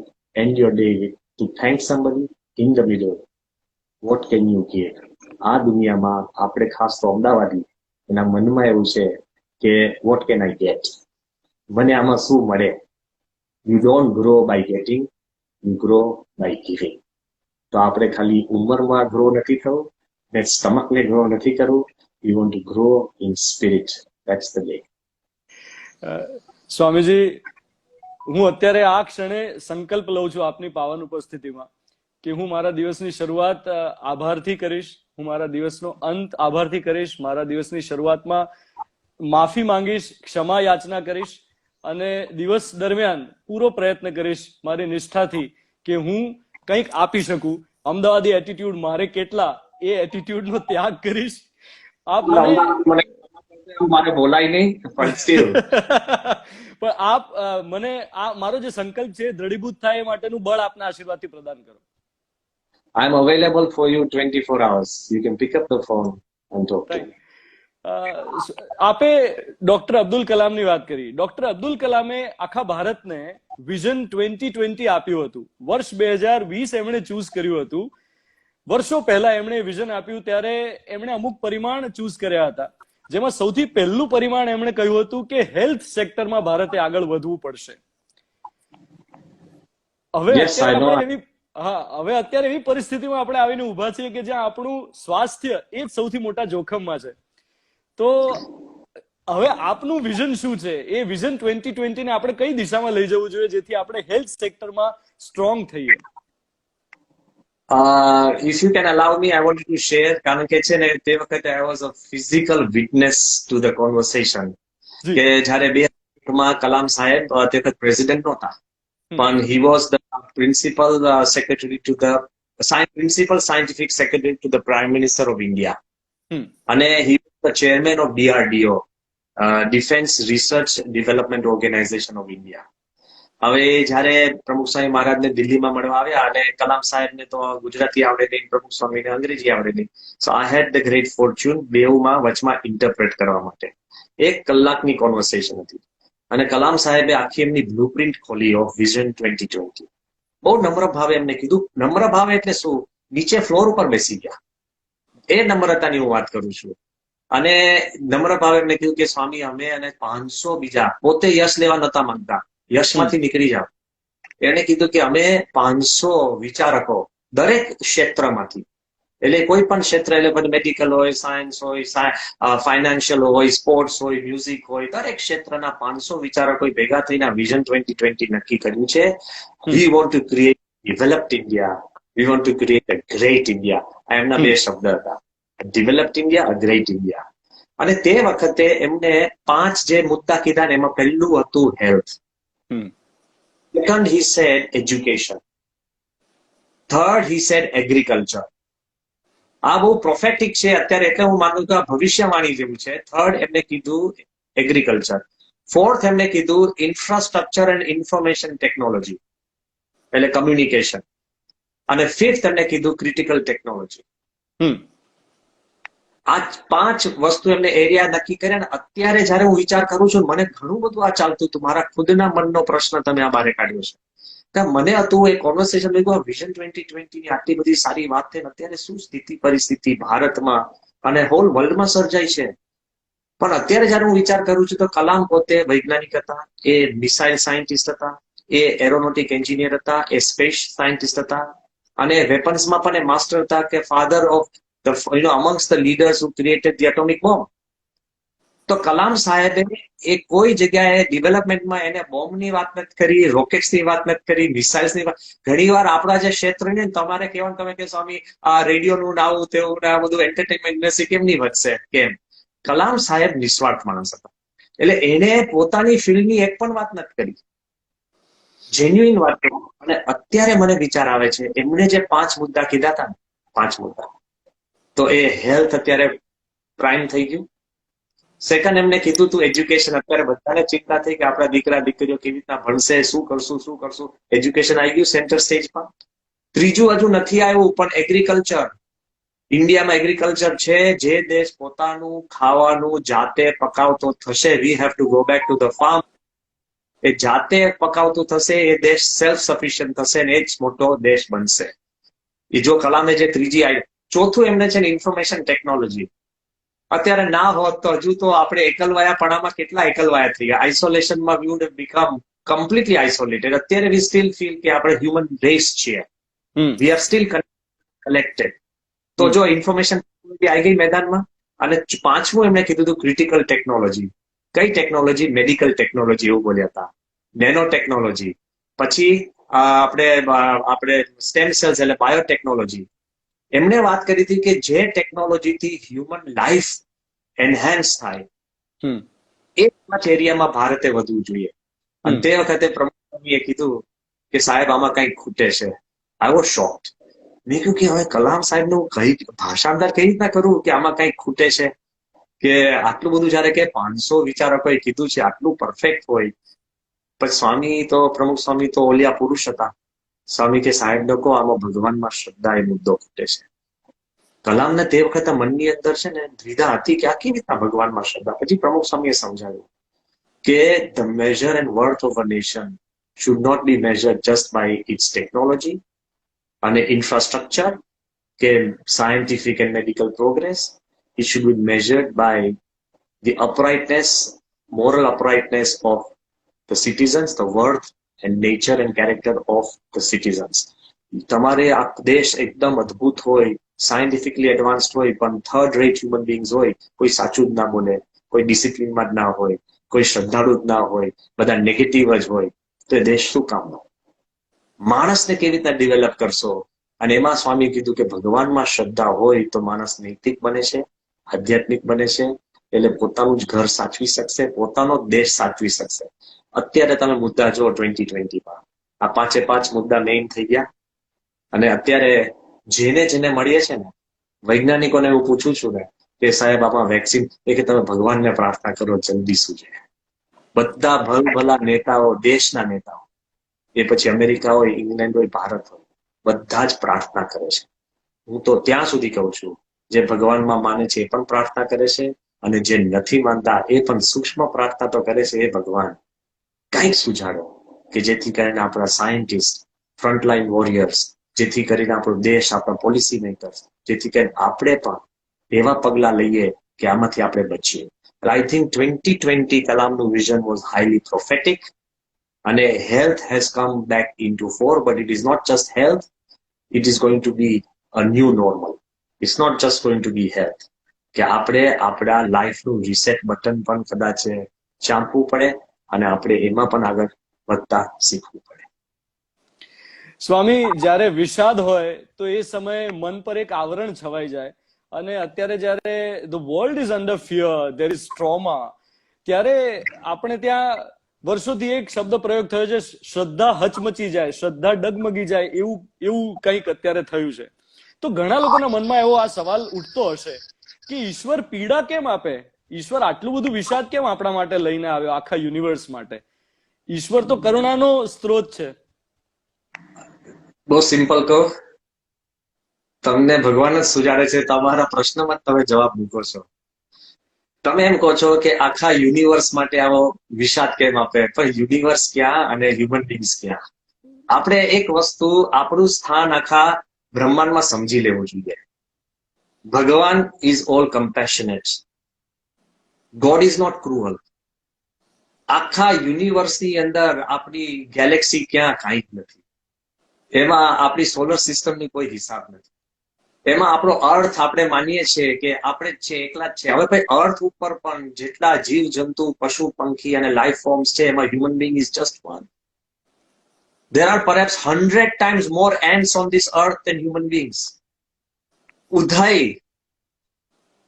end your day with to thank somebody. In the middle, what can you give? આ દુનિયામાં આપણે ખાસ તો અમદાવાદી, એના મનમાં એવું છે કે what can I get? મને આમાં શું મળે? You don't grow by getting, you grow by giving. તો આપણે ખાલી ઉંમરમાં ગ્રો નથી થવું, ને સ્ટમકને ગ્રો નથી કરવું. You want to grow in spirit. That's the way. Swamiji, હું અત્યારે આ ક્ષણે સંકલ્પ લઉં છું આપની પાવન ઉપસ્થિતિમાં કે હું મારા દિવસની શરૂઆત આભારથી કરીશ, હું મારા દિવસનો અંત આભારથી કરીશ, મારા દિવસની શરૂઆતમાં માફી માંગીશ, ક્ષમા યાચના કરીશ અને દિવસ દરમિયાન પૂરો પ્રયત્ન કરીશ મારી નિષ્ઠાથી કે હું કંઈક આપી શકું. અમદાવાદી એટીટ્યુડ મારે કેટલા, એ એટીટ્યુડનો ત્યાગ કરીશ. આપ મારે બોલાય નહીં પણ સ્ટીલ પણ આપ મને આ મારો જે સંકલ્પ છે દ્રઢીભૂત થાય એ માટેનું બળ આપના આશીર્વાદથી પ્રદાન કરો. I am available for you 24 hours. You can pick up the phone and talk to me. આપે ડોક્ટર અબ્દુલ કલામની વાત કરી. ડોક્ટર અબ્દુલ કલામે આખા ભારતને વિઝન 2020 આપ્યું હતું. વર્ષ 2020 એમણે ચૂઝ કર્યું હતું. વર્ષો પહેલા એમણે વિઝન આપ્યું ત્યારે એમણે અમુક પરિમાણ ચૂઝ કર્યા હતા, જેમાં સૌથી પહેલું પરિમાણ એમણે કહ્યું હતું કે હેલ્થ સેક્ટરમાં ભારતે આગળ વધવું પડશે. હવે અત્યારે એવી પરિસ્થિતિમાં આપણે આવીને ઉભા છીએ કે જ્યાં આપણું સ્વાસ્થ્ય એ જ સૌથી મોટા જોખમમાં છે. તો હવે આપનું વિઝન શું છે? એ વિઝન 2020 ને આપણે કઈ દિશામાં લઈ જવું જોઈએ જેથી આપણે હેલ્થ સેક્ટરમાં સ્ટ્રોંગ થઈએ? If you can allow me, I wanted to share, કારણ કે છે ને તે વખતે I was a physical witness to the conversation. કે જ્યારે 2000માં કલામ સાહેબ તે વખત પ્રેસિડેન્ટ નહોતા, પણ he was the principal secretary to the principal scientific secretary to the Prime Minister of India. અને he was the chairman of DRDO, Defense Research Development Organization of India. હવે જયારે પ્રમુખ સ્વામી મહારાજને દિલ્હીમાં મળવા આવ્યા અને કલામ સાહેબને તો ગુજરાતી આવડે નહીં, પ્રમુખ સ્વામીને અંગ્રેજી આવડે નહીં. સો આઈ હેડ ધ ગ્રેટ ફોર્ચ્યુન બેઉમાં વચમાં ઇન્ટરપ્રેટ કરવા માટે. 1 કલાકની કોન્વર્સેશન હતી અને કલામ સાહેબે આખી એમની બ્લુપ્રિન્ટ ખોલી ઓફ વિઝન 2020. બહુ નમ્ર ભાવે એમને કીધું. નમ્ર ભાવે એટલે શું? નીચે ફ્લોર ઉપર બેસી ગયા. એ નમ્રતાની હું વાત કરું છું. અને નમ્ર ભાવે એમને કીધું કે સ્વામી, અમે અને 500 બીજા, પોતે યશ લેવા નતા માંગતા, યશમાંથી નીકળી જાવ. એને કીધું કે અમે 500 વિચારકો દરેક ક્ષેત્રમાંથી, એટલે કોઈ પણ ક્ષેત્ર, એટલે મેડિકલ હોય, સાયન્સ હોય, ફાઇનાન્શિયલ હોય, સ્પોર્ટ્સ હોય, મ્યુઝિક હોય, દરેક ક્ષેત્રના 500 વિચારકો ભેગા થઈને વિઝન 2020 નક્કી કર્યું છે. We want to create developed India, we want to create a great India. આ એમના 2 શબ્દ હતા, developed India, a great India. અને તે વખતે એમને 5 જે મુદ્દા કીધા ને એમાં પહેલું હતું health. Second, he said education. Third, he said agriculture. આ બહુ પ્રોફેટિક છે અત્યારે, એટલે હું માનું કે આ ભવિષ્યવાણી જેવું છે. થર્ડ એમને કીધું એગ્રીકલ્ચર. ફોર્થ એમને કીધું ઇન્ફ્રાસ્ટ્રક્ચર એન્ડ ઇન્ફોર્મેશન ટેકનોલોજી, એટલે કમ્યુનિકેશન. અને ફિફ્થ એમને કીધું ક્રિટિકલ ટેકનોલોજી. આ 5 વસ્તુ એમને એરિયા નક્કી કર્યા. ને અત્યારે જયારે હું વિચાર કરું છું, મને ઘણું બધું આ ચાલતું હતું. મારા ખુદના મનનો પ્રશ્ન તમે આ બારે કાઢ્યો છે. કે મને હતું એ કોન્વર્સેશન લીધું, વિઝન 2020 ની આટલી બધી સારી વાત થઈ, અત્યારે શું સ્થિતિ પરિસ્થિતિ ભારતમાં અને હોલ વર્લ્ડમાં સર્જાય છે. પણ અત્યારે જયારે હું વિચાર કરું છું તો કલામ પોતે વૈજ્ઞાનિક હતા, એ મિસાઇલ સાયન્ટિસ્ટ હતા, એ એરોનોટિક એન્જિનિયર હતા, એ સ્પેસ સાયન્ટિસ્ટ હતા, અને વેપન્સમાં પણ એ માસ્ટર હતા, કે father of amongst the leaders who created the atomic bomb. તો કલામ સાહેબે એ કોઈ જગ્યાએ ડેવલપમેન્ટમાં એને બોમ્બની વાત નથી કરી, રોકેટ્સની વાત નથી કરી, મિસાઇલ્સની વાત. ઘણી વાર આપણા જે ક્ષેત્ર ને તમારે કહેવાનું, તમે કે સ્વામી આ રેડિયોનું નાવું તેવું આ બધું એન્ટરટેનમેન્ટ ઇન્ડસ્ટ્રી કેમ નહીં વધશે? કેમ? કલામ સાહેબ નિસ્વાર્થ માણસ હતા. એટલે એને પોતાની ફિલ્ડની એક પણ વાત નથી કરી, જેન્યુઇન વાત કરી. અને અત્યારે મને વિચાર આવે છે, એમણે જે 5 મુદ્દા કીધા હતા ને, 5 મુદ્દા, તો એ હેલ્થ અત્યારે પ્રાઇમ થઈ ગયું. સેકન્ડ એમને કીધું તું એજ્યુકેશન. અત્યારે બધાને ચિંતા થઈ કે આપણા દીકરા દીકરીઓ કેવી રીતના ભણશે, શું કરશું. એજ્યુકેશન આવી ગયું સેન્ટર સ્ટેજ પર. ત્રીજું હજુ નથી આવ્યું, પણ એગ્રીકલ્ચર. ઇન્ડિયામાં એગ્રીકલ્ચર છે. જે દેશ પોતાનું ખાવાનું જાતે પકાવતો થશે, we have to go back to the farm. એ જાતે પકાવતું થશે, એ દેશ સેલ્ફ સફિશિયન્ટ થશે ને એ જ મોટો દેશ બનશે. એ જો કલામે જે ત્રીજી આવી. ચોથું એમને છે ને ઇન્ફોર્મેશન ટેકનોલોજી. અત્યારે ના હોત તો હજુ તો આપણે એકલવાયાપણામાં કેટલા એકલવાયા થઈ ગયા. આઇસોલેશનમાં we would have become completely isolated. અત્યારે વી સ્ટીલ ફીલ કે આપણે હ્યુમન રેસ છીએ. Hmm we are still collected. તો જો ઇન્ફોર્મેશન આવી ગઈ મેદાનમાં, અને પાંચમું એમણે કીધું હતું ક્રિટિકલ ટેકનોલોજી. કઈ ટેકનોલોજી? મેડિકલ ટેકનોલોજી એવું બોલ્યા હતા. Nano technology. પછી આપણે સ્ટેમ સેલ્સ એટલે બાયોટેકનોલોજી. એમણે વાત કરી હતી કે જે ટેકનોલોજીથી હ્યુમન લાઈફ એનહાન્સ થાય હમ એ પાંચ એરિયામાં ભારતે વધવું જોઈએ. અને તે વખતે પ્રમુખે કીધું કે સાહેબ આમાં કંઈક ખૂટે છે. I was shocked. મેં કહ્યું કે હવે કલામ સાહેબનું કઈ ભાષાંતર કેવી રીતના કરું કે આમાં કંઈક ખૂટે છે, કે આટલું બધું જયારે કે 500 વિચારકોએ કીધું છે આટલું પરફેક્ટ હોય. પછી સ્વામી તો પ્રમુખ સ્વામી તો ઓલિયા પુરુષ હતા. સ્વામી કે સાહેબ લોકો આમાં ભગવાનમાં શ્રદ્ધા એ મુદ્દો ખૂટે છે. કલામને તે વખતે મનની અંદર છે ને દ્વિધા હતી કે આ કેવી રીતના ભગવાનમાં શ્રદ્ધા. પછી પ્રમુખ સ્વામીએ સમજાવ્યું કે the major and worth of a nation should not be measured just by its technology અને infrastructure કે scientific and medical progress. It should be measured by the uprightness, moral uprightness of the citizens, the worth and nature and character of the citizens. તમારે આ દેશ એકદમ અદ્ભુત હોય, સાયન્ટિફિકલી એડવાન્સ્ડ હોય, પણ થર્ડ રેટ હ્યુમન બીંગ્સ હોય, કોઈ સાચું જ ના બોલે, કોઈ ડિસિપ્લિનમાં જ ના હોય, કોઈ શ્રદ્ધાળુ જ ના હોય, બધા નેગેટિવ જ હોય, તો એ દેશ શું કામનો? માણસને કેવી રીતના ડેવલપ કરશો? અને એમાં સ્વામી કીધું કે ભગવાનમાં શ્રદ્ધા હોય તો માણસ નૈતિક બને છે, આધ્યાત્મિક બને છે, એટલે પોતાનું જ ઘર સાચવી શકશે, પોતાનો જ દેશ સાચવી શકશે. અત્યારે તમે મુદ્દા જો 2020માં આ પાંચે પાંચ મુદ્દા મેઇન થઈ ગયા. અને અત્યારે જેને જેને મળીએ છે ને, વૈજ્ઞાનિકોને એવું પૂછું છું ને કે સાહેબ આમાં વેક્સિન, એ કે તમે ભગવાનને પ્રાર્થના કરો જલ્દી શું છે. બધા ભલા નેતાઓ, દેશના નેતાઓ, એ પછી અમેરિકા હોય, ઇંગ્લેન્ડ હોય, ભારત હોય, બધા જ પ્રાર્થના કરે છે. હું તો ત્યાં સુધી કહું છું જે ભગવાનમાં માને છે એ પણ પ્રાર્થના કરે છે, અને જે નથી માનતા એ પણ સૂક્ષ્મ પ્રાર્થના તો કરે છે. એ ભગવાન કંઈક સુજાડો કે જેથી કરીને આપણા સાયન્ટિસ્ટ, ફ્રન્ટલાઈન વોરિયર્સ, જેથી કરીને આપણો દેશ, આપણા પોલિસી મેકર્સ, જેથી કરીને આપણે પણ એવા પગલા લઈએ કે આમાંથી આપણે બચીએ. આઈ થિંક 2020 કલામનું વિઝન વોઝ હાઈલી પ્રોફેટિક. અને health has come back into fore, but it is not just health, it is going to be a new normal. It's not just going to be health, કે આપણે આપણા લાઈફનું રીસેટ બટન પણ કદાચ ચાંપવું પડે, અને આપણે એમાં પણ આગળ વધતા શીખવું પડે. સ્વામી, જ્યારે વિષાદ હોય તો એ સમયે મન પર એક આવરણ છવાઈ જાય, અને અત્યારે જ્યારે the world is under fear, there is trauma, ત્યારે આપણે ત્યાં વર્ષોથી એક શબ્દ પ્રયોગ થયો છે, શ્રદ્ધા હચમચી જાય, શ્રદ્ધા ડગમગી જાય, એવું એવું કંઈક અત્યારે થયું છે. તો ઘણા લોકોના મનમાં એવો આ સવાલ ઉઠતો હશે કે ઈશ્વર પીડા કેમ આપે? ઈશ્વર આટલું બધું વિષાદ કેમ આપણા માટે લઈને આવ્યો, આખા યુનિવર્સ માટે? ઈશ્વર તો કરુણાનો સ્ત્રોત છે. બહુ સિમ્પલ કહો, તમને ભગવાન જ સુજાડે છે. તમારા પ્રશ્નમાં તમે જવાબ મૂકો છો. તમે એમ કહો છો કે આખા યુનિવર્સ માટે આવો વિષાદ કેમ આપે, પણ યુનિવર્સ ક્યાં અને હ્યુમન બીંગ્સ ક્યાં? આપણે એક વસ્તુ, આપણું સ્થાન આખા બ્રહ્માંડમાં સમજી લેવું જોઈએ. Bhagwan is all compassionate. God is not cruel. આખા યુનિવર્સની અંદર આપણી ગેલેક્સી ક્યાં? કાંઈ જ નથી. એમાં આપણી સોલર સિસ્ટમની કોઈ હિસાબ નથી. એમાં આપણો અર્થ આપણે માનીએ છીએ કે આપણે જ છે, એકલા જ છે. હવે ભાઈ અર્થ ઉપર પણ જેટલા જીવ જંતુ, પશુ પંખી અને લાઈફ ફોર્મ્સ છે, એમાં human being is just one. There are perhaps 100 times more ants on this earth than human beings. ઉદય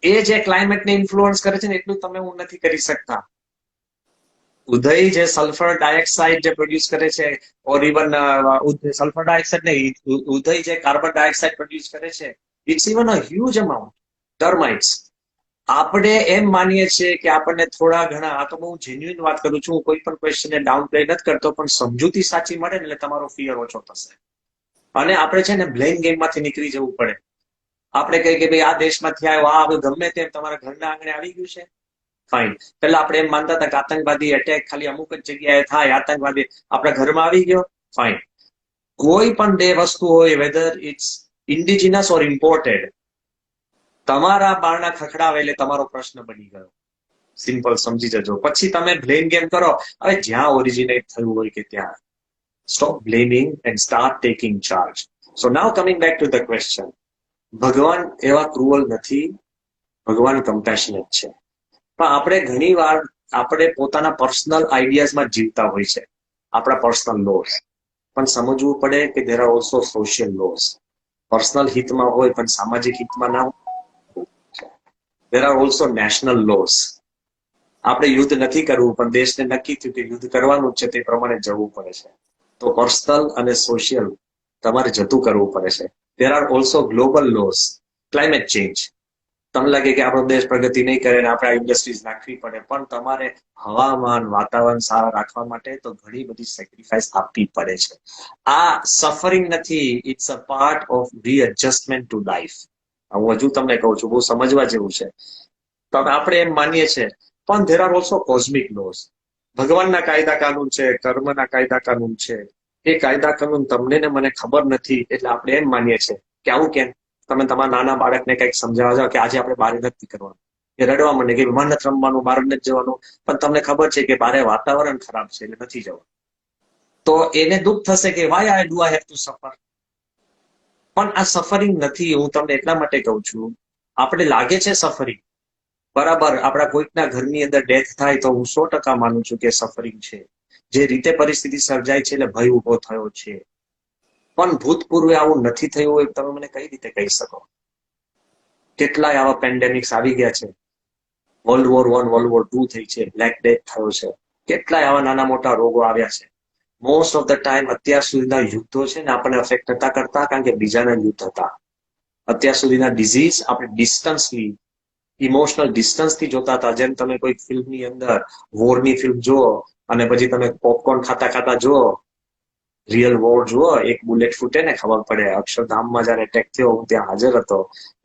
એ જે ક્લાઇમેટને ઇન્ફ્લુઅન્સ કરે છે ને, એટલું તમે હું નથી કરી શકતા. ઉદય જે સલ્ફર ડાયોક્સાઇડ જે પ્રોડ્યુસ કરે છે, ઓર ઇવન સલ્ફર ડાયોક્સાઇડ નહીં, ઉદય જે કાર્બન ડાયોક્સાઇડ પ્રોડ્યુસ કરે છે, it's even a huge amount. Termites. આપણે એમ માનીએ છીએ કે આપણને થોડા ઘણા, આ તો બહુ જેન્યુઇન વાત કરું છું, કોઈ પણ ક્વેશ્ચનને ડાઉન પ્લે નથી કરતો, પણ સમજૂતી સાચી મળે ને એટલે તમારો ફિયર ઓછો થશે. અને આપણે છે ને બ્લેમ ગેમમાંથી નીકળી જવું પડે. આપણે કહીએ કે ભાઈ આ દેશમાંથી આવ્યો, આ હવે ગમે તેમ તમારા ઘરના આંગણે આવી ગયું છે, ફાઇન. પેલા આપણે એમ માનતા હતા કે આતંકવાદી એટેક ખાલી અમુક જ જગ્યાએ થાય, આતંકવાદી આપણા ઘરમાં આવી ગયો, ફાઇન. કોઈ પણ બે વસ્તુ હોય, whether it's indigenous or imported, તમારા બારણા ખખડાવે એટલે તમારો પ્રશ્ન બની ગયો. સિમ્પલ, સમજી જજો. પછી તમે બ્લેમ ગેમ કરો. હવે જ્યાં ઓરિજિનેટ થયું હોય કે ત્યાં stop blaming and start taking charge. So now coming back to the question, ભગવાન એવા ક્રુઅલ નથી, ભગવાન કમ્પેશનેટ છે. પણ આપણે ઘણી વાર આપણે પોતાના પર્સનલ આઈડિયાઝમાં જીવતા હોય છે, આપણા પર્સનલ લોસ. પણ સમજવું પડે કે there are also social loss. Personal હિતમાં હોય પણ સામાજિક હિતમાં ના હોય. There are also national loss. આપણે યુદ્ધ નથી કરવું પણ દેશને નક્કી થયું કે યુદ્ધ કરવાનું છે, તે પ્રમાણે જવું પડે છે. તો પર્સનલ અને સોશિયલ તમારે જતું કરવું પડે છે. There are also global loss. Climate change, તમને લાગે કે આપણો દેશ પ્રગતિ નહીં કરે ને આપણે આ ઇન્ડસ્ટ્રીઝ નાખવી પડે, પણ તમારે હવામાન વાતાવરણ સારા રાખવા માટે તો ઘણી બધી સેક્રિફાઈસ આપવી પડે છે. આ સફરિંગ નથી, it's a part of readjustment to life. હું હજુ તમને કહું છું, બહુ સમજવા જેવું છે. તો આપણે એમ માનીએ છીએ, પણ there are also cosmic loss. ભગવાનના કાયદા કાનૂન છે, કર્મના કાયદા કાનૂન છે. એ કાયદા કાનૂન તમને ને મને ખબર નથી, એટલે આપણે એમ માનીએ છીએ કે આવું કેમ. તમે તમારા નાના બાળકને કંઈક સમજાવવા જાઓ કે આજે આપણે બહાર નથી કરવાનું, એ રડવા માંડે કે બહાર નથી રમવાનું, બહાર નથી જવાનું. પણ તમને ખબર છે કે બારે વાતાવરણ ખરાબ છે એટલે નથી જવાનું. તો એને દુઃખ થશે કે why I do I have to suffer. પણ આ સફરિંગ નથી. હું તમને એટલા માટે કહું છું, આપણે લાગે છે સફરિંગ, બરાબર. આપણા કોઈકના ઘરની અંદર ડેથ થાય તો હું 100% માનું છું કે સફરિંગ છે. જે રીતે પરિસ્થિતિ સર્જાય છે એટલે ભય ઉભો થયો છે. પણ ભૂતપૂર્વે આવું નથી થયું હોય તમે મને કઈ રીતે કહી શકો? કેટલાય આવા પેન્ડેમિક્સ આવી ગયા છે. વર્લ્ડ વોર 1, વર્લ્ડ વોર 2 થઈ છે, બ્લેક ડેથ થયો છે, કેટલાય આવા નાના મોટા રોગો આવ્યા છે. મોસ્ટ ઓફ ધ ટાઈમ અત્યાર સુધીના યુદ્ધો છે ને આપણને અફેક્ટ થતા કરતા, કારણ કે બીજાના યુદ્ધ હતા. અત્યાર સુધીના ડિઝીઝ આપણે ડિસ્ટન્સલી, ઇમોશનલ ડિસ્ટન્સથી જોતા હતા. જેમ તમે કોઈ ફિલ્મની અંદર વોરની ફિલ્મ જુઓ અને પછી તમે પોપકોર્ન ખાતા ખાતા જુઓ, રિયલ વોર જુઓ, એક બુલેટ ફૂટે ને ખબર પડે. અક્ષરધામમાં જયારે એટેક થયો હું ત્યાં હાજર હતો.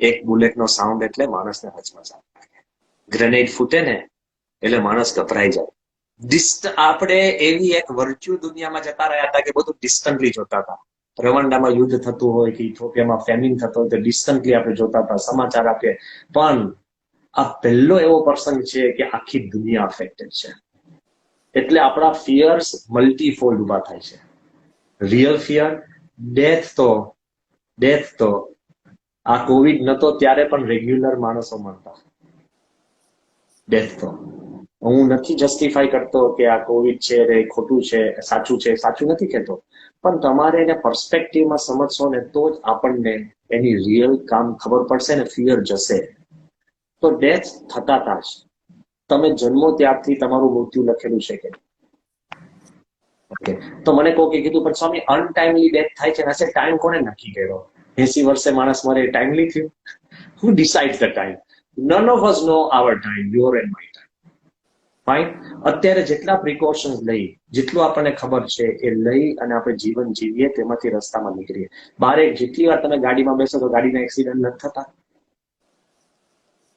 એક બુલેટનો સાઉન્ડ એટલે માણસને હચમચાવી નાખે. ગ્રેનેડ ફૂટે ને એટલે માણસ ગભરાઈ જાય. આપણે એવી એક વર્ચ્યુઅલ દુનિયામાં જતા રહ્યા હતા કે બધું ડિસ્ટન્ટલી જોતા હતા. રવાંડામાં યુદ્ધ થતું હોય કે ઇથોપિયામાં ફેમિન થતો હોય તો ડિસ્ટન્ટલી આપણે જોતા હતા, સમાચાર આપીએ. પણ આ પહેલો એવો પ્રસંગ છે કે આખી દુનિયા અફેક્ટેડ છે. એટલે આપણા ફિયર્સ મલ્ટીફોલ્ડ ઉભા થાય છે. રિયલ ફિયર, ડેથ તો આ કોવિડ નતો ત્યારે પણ રેગ્યુલર માણસો મરતા. ડેથ તો હું નથી જસ્ટિફાઈ કરતો કે આ કોવિડ છે એ ખોટું છે, સાચું નથી કહેતો. પણ તમારે એને પર્સ્પેક્ટિવમાં સમજશો ને તો જ આપણને એની રિયલ કામ ખબર પડશે ને ફિયર જશે. તો ડેથ થતા હતા જ. તમે જન્મો ત્યારથી તમારું મૃત્યુ લખેલું છે કે ઓકે. તો મને કોકે કીધું પણ સ્વામી અનટાઈમલી ડેથ થાય છે. હશે ટાઈમ કોને નક્કી કર્યો? 80 વર્ષે માણસ મરે ટાઈમલી થયું? Who decides the time? None of us know our time, your and my time. Fine. અત્યારે જેટલા પ્રિકોશન્સ લઈ, જેટલું આપણને ખબર છે એ લઈ અને આપણે જીવન જીવીએ, તેમાંથી રસ્તામાં નીકળીએ. બારે જેટલી વાર તમે ગાડીમાં બેસો તો ગાડીના એક્સિડન્ટ નથી થતા?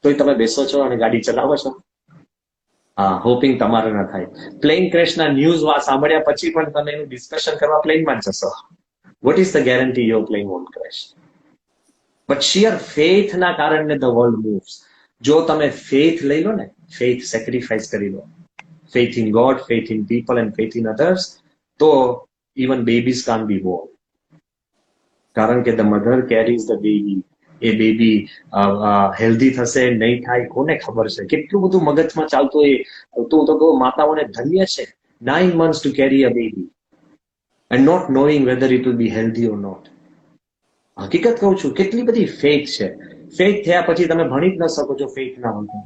તોય તમે બેસો છો અને ગાડી ચલાવો છો. હા, હોપિંગ તમારે ના થાય. પ્લેન ક્રેશના ન્યૂઝ સાંભળ્યા પછી પણ તમે એનું ડિસ્કશન કરવા પ્લેનમાં જશો. What is the guarantee your plane won't crash? But sheer ફેથના કારણે ધ વર્લ્ડ મૂવ્સ. જો તમે ફેથ લઈ લો ને, ફેથ સેક્રિફાઈસ કરી લો, faith in God, faith in people and faith in others, તો even babies can't be born. કારણ કે the mother carries the baby. A baby healthy થશે નહીં થાય કોને ખબર છે? કેટલું બધું મગજમાં ચાલતું હોય. તો માતાઓને ધન્ય છે. 9 months to carry a baby and not knowing whether it will be healthy or not. હકીકત કહું છું, કેટલી બધી ફેથ છે. ફેથ થયા પછી તમે ભણી જ ન શકો છો ફેથ ના હોય.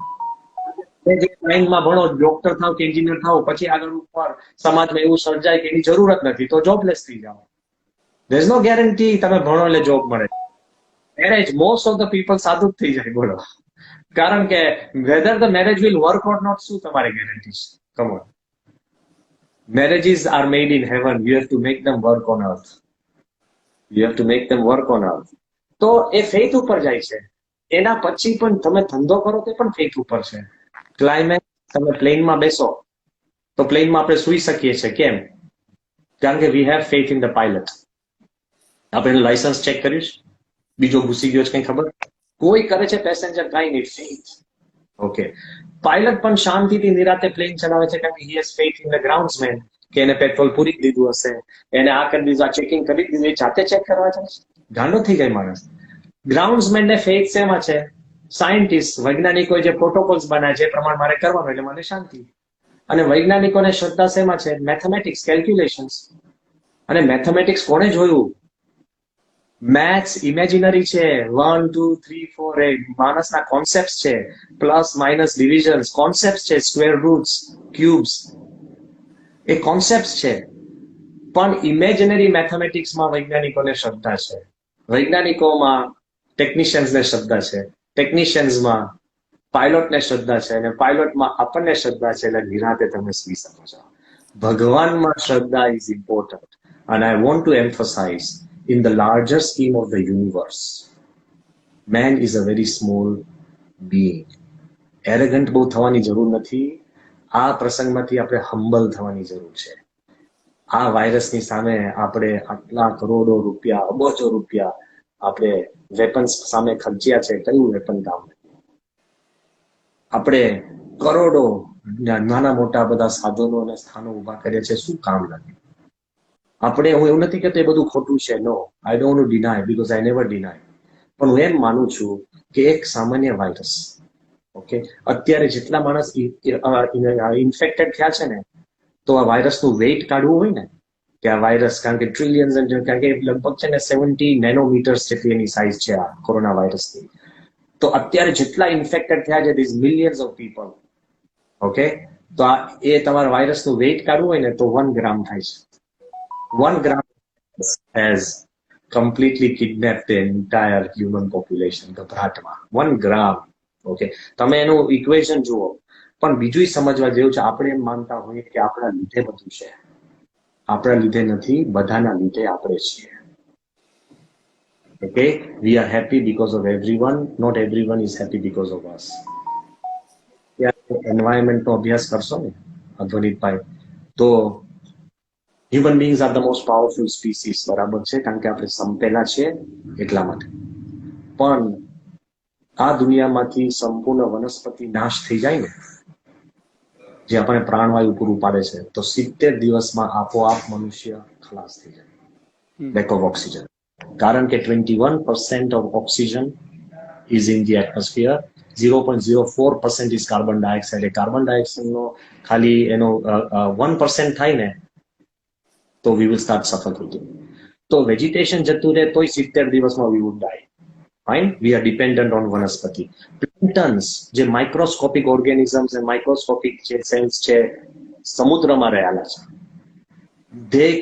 લાઈનમાં ભણો, ડોક્ટર થાવ કે એન્જિનિયર થાવ, પછી આગળ ઉપર સમાજમાં એવું સર્જાય કે એની જરૂરત નથી તો જોબલેસ થઈ જાઓ. ધેર ઇઝ નો ગેરંટી તમે ભણો એટલે જોબ મળે. Marriage, most of the people સાદું જ થઈ જાય. બોલો, કારણ કે whether the marriage will work or not, શું તમારી ગેરંટી છે? Come on. Marriages are made in heaven. You have to make them work on earth. You have to make them work on earth. તો એ ફેથ ઉપર જાય છે. એના પછી પણ તમે ધંધો કરો તો પણ ફેથ ઉપર છે. ક્લાઇમેક્સ, તમે પ્લેનમાં બેસો તો પ્લેનમાં આપણે સુઈ શકીએ છીએ. કેમ? કારણ કે we have faith in the pilot. આપણે લાયસન્સ ચેક કર્યું છે? બીજો ઘૂસી ગયો છે કઈ ખબર? કોઈ કરે છે પેસેન્જર કાંઈ નહીં, ફેથ. ઓકે, પાયલટ પણ શાંતિથી નિરાતે પ્લેન ચલાવે છે કારણ કે he has faith in the groundsman કે એને પેટ્રોલ પૂરી દીધું હશે, એને આ કરી દીધું, આ ચેકિંગ કરી દીધું, એ જાતે ચેક કરવા જાય છે. ગાંડો થઈ જાય માણસ. ગ્રાઉન્ડ્સમેન ને ફેથ શેમાં છે? સાયન્ટિસ્ટ વૈજ્ઞાનિકો જે પ્રોટોકોલ્સ બનાવે છે એ પ્રમાણે મારે કરવાનું એટલે મને શાંતિ. અને વૈજ્ઞાનિકોને શ્રદ્ધા શેમાં છે? Mathematics, calculations. અને મેથેમેટિક્સ કોણે જોયું? મેથ્સ ઇમેજિનરી છે. 1 2 3 4 એ માણસના કોન્સેપ્ટ છે. પ્લસ માઇનસ ડિવિઝન્સ કોન્સેપ્ટ છે. સ્ક્વેર રૂટ્સ, ક્યુબ્સ એ કોન્સેપ્ટ છે. પણ ઇમેજિનરી મેથેમેટિક્સમાં વૈજ્ઞાનિકોને શ્રદ્ધા છે, વૈજ્ઞાનિકોમાં ટેકનિશિયન્સને શ્રદ્ધા છે, ટેકનિશિયન્સમાં પાયલોટને શ્રદ્ધા છે, અને પાયલોટમાં આપણને શ્રદ્ધા છે. એટલે નિરાતે તમે સુઈ શકો છો. ભગવાનમાં શ્રદ્ધા is important. And I want to emphasize, in the larger scheme of the universe, man is a very small being. Arrogant બહુ થવાની જરૂર નથી. આ પ્રસંગમાંથી આપણે હમ્બલ થવાની જરૂર છે. આ વાયરસની સામે આપણે આટલા કરોડો રૂપિયા, અબજો રૂપિયા આપણે વેપન્સ સામે ખર્ચ્યા છે. કયું વેપન કામ? આપણે કરોડો નાના મોટા બધા સાધનો અને સ્થાનો ઉભા કર્યા છે. શું કામ નથી? આપણે, હું એવું નથી કહેતો એ બધું ખોટું છે. No, I don't want to deny because I never deny. પણ હું એમ માનું છું કે એક સામાન્ય વાયરસ, ઓકે, અત્યારે જેટલા માણસ ઇન્ફેક્ટેડ થયા છે ને, તો આ વાયરસનું વેઇટ કાઢવું હોય ને, કે આ વાયરસ, કારણ કે ટ્રિલિયન્સ, કારણ કે લગભગ છે ને 70 નેનોમીટર્સ જેટલી એની સાઇઝ છે આ કોરોના વાયરસની. તો અત્યારે જેટલા ઇન્ફેક્ટેડ થયા છે, these millions of people, okay, તો આ એ તમારા વાયરસનું વેઇટ કાઢવું હોય ને તો 1 ગ્રામ થાય છે. 1 gram has completely kidnapped the entire human population. ગભરાટમાં 1 gram. Okay, તમે એનું ઇક્વેશન જુઓ. પણ બીજું સમજવા જેવું છે, આપણે એમ માનતા હોઈએ કે આપણા લીધે બધું છે. આપણા લીધે નથી, બધાના લીધે આપણે છીએ. Okay, we are happy because of everyone, not everyone is happy because of us. Environment નો અભ્યાસ કરશો ને અધ્વનિતભાઈ, તો human beings are the most powerful species, બરાબર છે, કારણ કે આપણે સંપેલા છે એટલા માટે. પણ આ દુનિયામાંથી સંપૂર્ણ વનસ્પતિ નાશ થઈ જાય ને, જે આપણને પ્રાણવાયુ પૂરું પાડે છે, તો 70 દિવસમાં આપોઆપ મનુષ્ય ખલાસ થઈ જાય, લેક ઓફ ઓક્સિજન. કારણ કે 21% of oxygen is in the atmosphere, 0.04% is carbon dioxide. એ કાર્બન ડાયોક્સાઇડનો ખાલી એનો 1% થાય ને તો we will start suffocating. તો વેજીટેશન જતું રહે તોય 70 દિવસમાં we would die. Fine, we are dependent on વનસ્પતિ. પ્લાન્ટન્સ જે માઇક્રોસ્કોપિક ઓર્ગેનિઝમ્સ અને માઇક્રોસ્કોપિક જે સેલ્સ છે સમુદ્રમાં રહેલા છે, they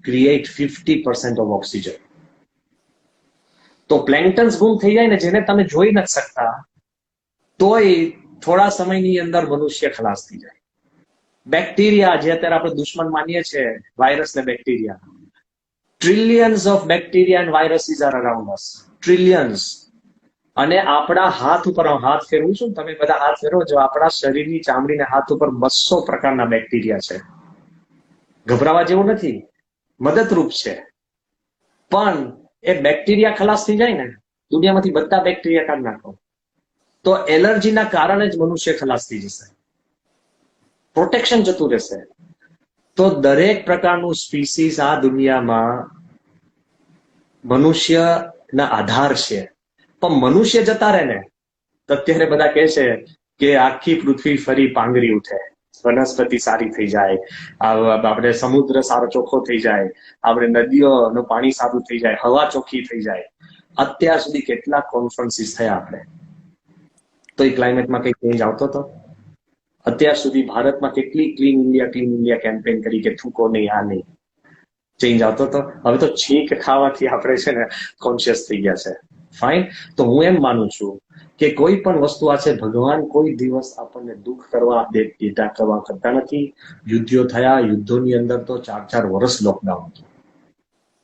create 50% of oxygen. તો પ્લેન્ટન્સ ગુમ થઈ જાય ને, જેને તમે જોઈ નથી શકતા, તોય થોડા સમયની અંદર મનુષ્ય ખલાસ થઈ જાય. બેક્ટેરિયા જે અત્યારે આપણે દુશ્મન માનીએ છીએ, વાયરસ ને bacteria, trillions of bacteria and viruses are around us, trillions. અને આપણા હાથ ઉપર, હાથ ફેરવું છું, તમે બધા હાથ ફેરવો છો, આપણા શરીરની ચામડીના હાથ ઉપર 200 પ્રકારના બેક્ટેરિયા છે. ગભરાવા જેવું નથી, મદદરૂપ છે. પણ એ બેક્ટેરિયા ખલાસ થઈ જાય ને, દુનિયામાંથી બધા બેક્ટેરિયા કાઢી નાખો, તો એલર્જીના કારણે જ મનુષ્ય ખલાસ થઈ જશે, પ્રોટેક્શન જતું રહેશે. તો દરેક પ્રકારનું સ્પીસીસ આ દુનિયામાં મનુષ્યના આધાર છે. પણ મનુષ્ય જતા રહે ને, તો અત્યારે બધા કહે છે કે આખી પૃથ્વી ફરી પાંગરી ઉઠે, વનસ્પતિ સારી થઈ જાય, આપણે સમુદ્ર સારો ચોખ્ખો થઈ જાય, આપણે નદીઓનું પાણી સારું થઈ જાય, હવા ચોખ્ખી થઈ જાય. અત્યાર સુધી કેટલા કોન્ફરન્સીસ થયા આપણે, તો એ ક્લાઇમેટમાં કઈ ચેન્જ આવતો હતો? અત્યાર સુધી ભારતમાં કેટલી ક્લીન ઇન્ડિયા કેમ્પેન કરી કે થૂકો નહીં, આ નહીં, ચેન્જ આવતો હતો? હવે તો છીંક ખાવાથી આપણે છે ને કોન્શિયસ થઈ ગયા છે. ફાઇન. તો હું એમ માનું છું કે કોઈ પણ વસ્તુ આ છે, ભગવાન કોઈ દિવસ આપણને દુઃખ કરવા દેતા કરવા કરતા નથી. યુદ્ધો થયા, યુદ્ધોની અંદર તો 4-4 વર્ષ લોકડાઉન હતું.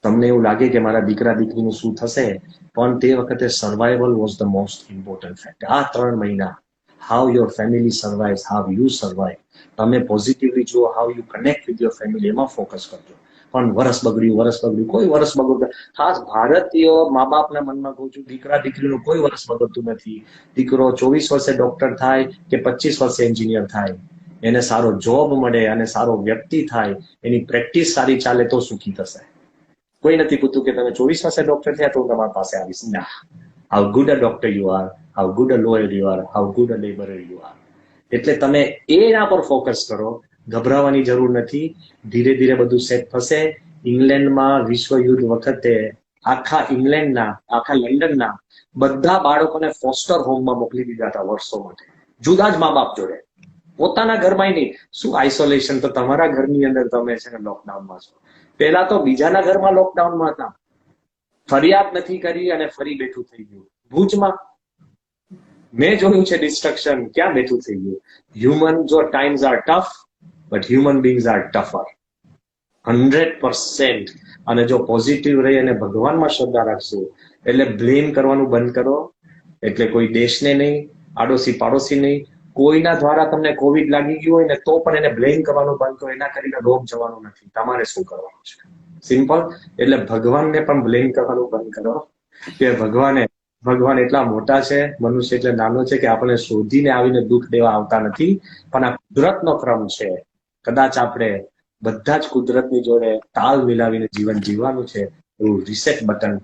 તમને એવું લાગે કે મારા દીકરા દીકરીનું શું થશે, પણ તે વખતે survival was the most important factor. આ 3 મહિના, how your family survives, how you survive. તમે પોઝિટિવલી જુઓ, how you connect with your family, એમાં ફોકસ કરજો. પણ વરસ બગડ્યું, કોઈ વરસ બગડતું. ખાસ ભારતીય મા બાપના મનમાં કહું છું, દીકરા દીકરીનું કોઈ વરસ બગડતું નથી. દીકરો 24 વર્ષે ડોક્ટર થાય કે 25 વર્ષે એન્જિનિયર થાય, એને સારો જોબ મળે અને સારો વ્યક્તિ થાય, એની પ્રેક્ટિસ સારી ચાલે તો સુખી થશે. કોઈ નથી પૂછતું કે તમે 24 વર્ષે ડોક્ટર થયા તો હું તમારી પાસે આવીશ. ના, how good a doctor you are, how good a lawyer you are, how good a labourer you are. એટલે તમે એના પર ફોકસ કરો, ગભરાવાની જરૂર નથી. ધીરે ધીરે બધું સેટ થશે. ઇંગ્લેન્ડમાં વિશ્વ યુદ્ધ વખતે આખા ઇંગ્લેન્ડના, આખા લંડનના બધા બાળકોને ફોસ્ટર હોમમાં મોકલી દીધા હતા વર્ષો માટે, જુદા જ મા બાપ જોડે. પોતાના ઘરમાં નહીં. શું આઇસોલેશન? તો તમારા ઘરની અંદર તમે છે ને લોકડાઉનમાં છો. પહેલા તો બીજાના ઘરમાં લોકડાઉનમાં હતા, ફરિયાદ નથી કરી અને ફરી બેઠું થઈ ગયું. ભુજમાં મેં જોયું છે ડિસ્ટ્રક્શન ક્યાં બેઠું થઈ ગયું. હ્યુમન, જો times are tough but human beings are tougher. 100%. અને જો પોઝિટિવ રહી અને ભગવાનમાં શ્રદ્ધા રાખશું, એટલે બ્લેમ કરવાનું બંધ કરો. એટલે કોઈ દેશને નહીં, આડોશી પાડોશી નહીં, કોઈના દ્વારા તમને કોવિડ લાગી ગયું હોય ને તો પણ એને બ્લેમ કરવાનું બંધ કરો. એના કરીને રોગ જવાનું નથી. તમારે શું કરવાનું છે? સિમ્પલ. એટલે ભગવાનને પણ બ્લેમ કરવાનું બંધ કરો કે ભગવાન એટલા મોટા છે, મનુષ્ય એટલે નાનો છે કે આપણે શોધીને આવીને દુઃખ દેવા આવતા નથી. પણ આ કુદરતનો ક્રમ છે. કદાચ આપણે બધા જ કુદરતની જોડે તાલ મિલાવીને જીવન જીવવાનું છે. એવું રિસેટ બટન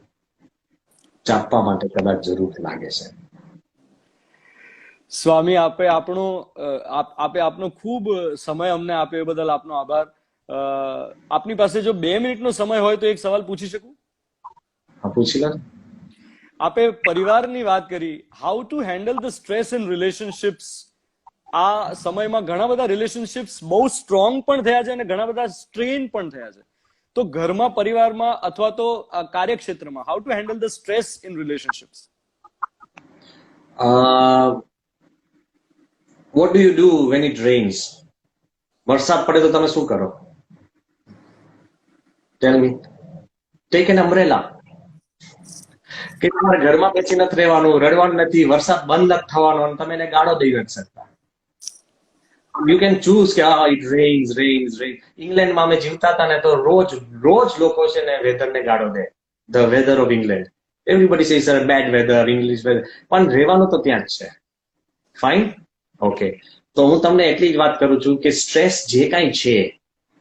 ચાપવા માટે કદાચ જરૂર લાગે છે. સ્વામી, આપે આપનો ખૂબ સમય અમને આપ્યો એ બદલ આપનો આભાર. આપની પાસે જો 2 મિનિટનો સમય હોય તો એક સવાલ પૂછી શકું? હા, પૂછી લો. આપે પરિવારની વાત કરી, how to handle the stress in relationships. આ સમયમાં ઘણા બધા રિલેશનશિપ્સ બહુ સ્ટ્રોંગ પણ થયા છે અને ઘણા બધા સ્ટ્રેન પણ થયા છે. તો ઘરમાં, પરિવારમાં અથવા તો કાર્યક્ષેત્રમાં how to handle the stress in relationships. What do you do when it rains? વરસાદ પડે તો તમે શું કરો? Tell me. Take an umbrella. કે તમારે ઘરમાં બેસી નથી રહેવાનું, રડવાનું નથી, વરસાદ બંધ નથી થવાનો અને તમે એને ગાળો દઈ નથી શકતા. યુ કેન ચૂઝ કે ઇટ રેન્સ. ઇંગ્લેન્ડમાં અમે જીવતા હતા ને તો રોજ લોકો છે ને વેધરને ગાળો દે. The weather of England. Everybody says bad weather, English weather. પણ રહેવાનું તો ત્યાં જ છે. Fine, okay. તો હું તમને એટલી જ વાત કરું છું કે સ્ટ્રેસ જે કાંઈ છે,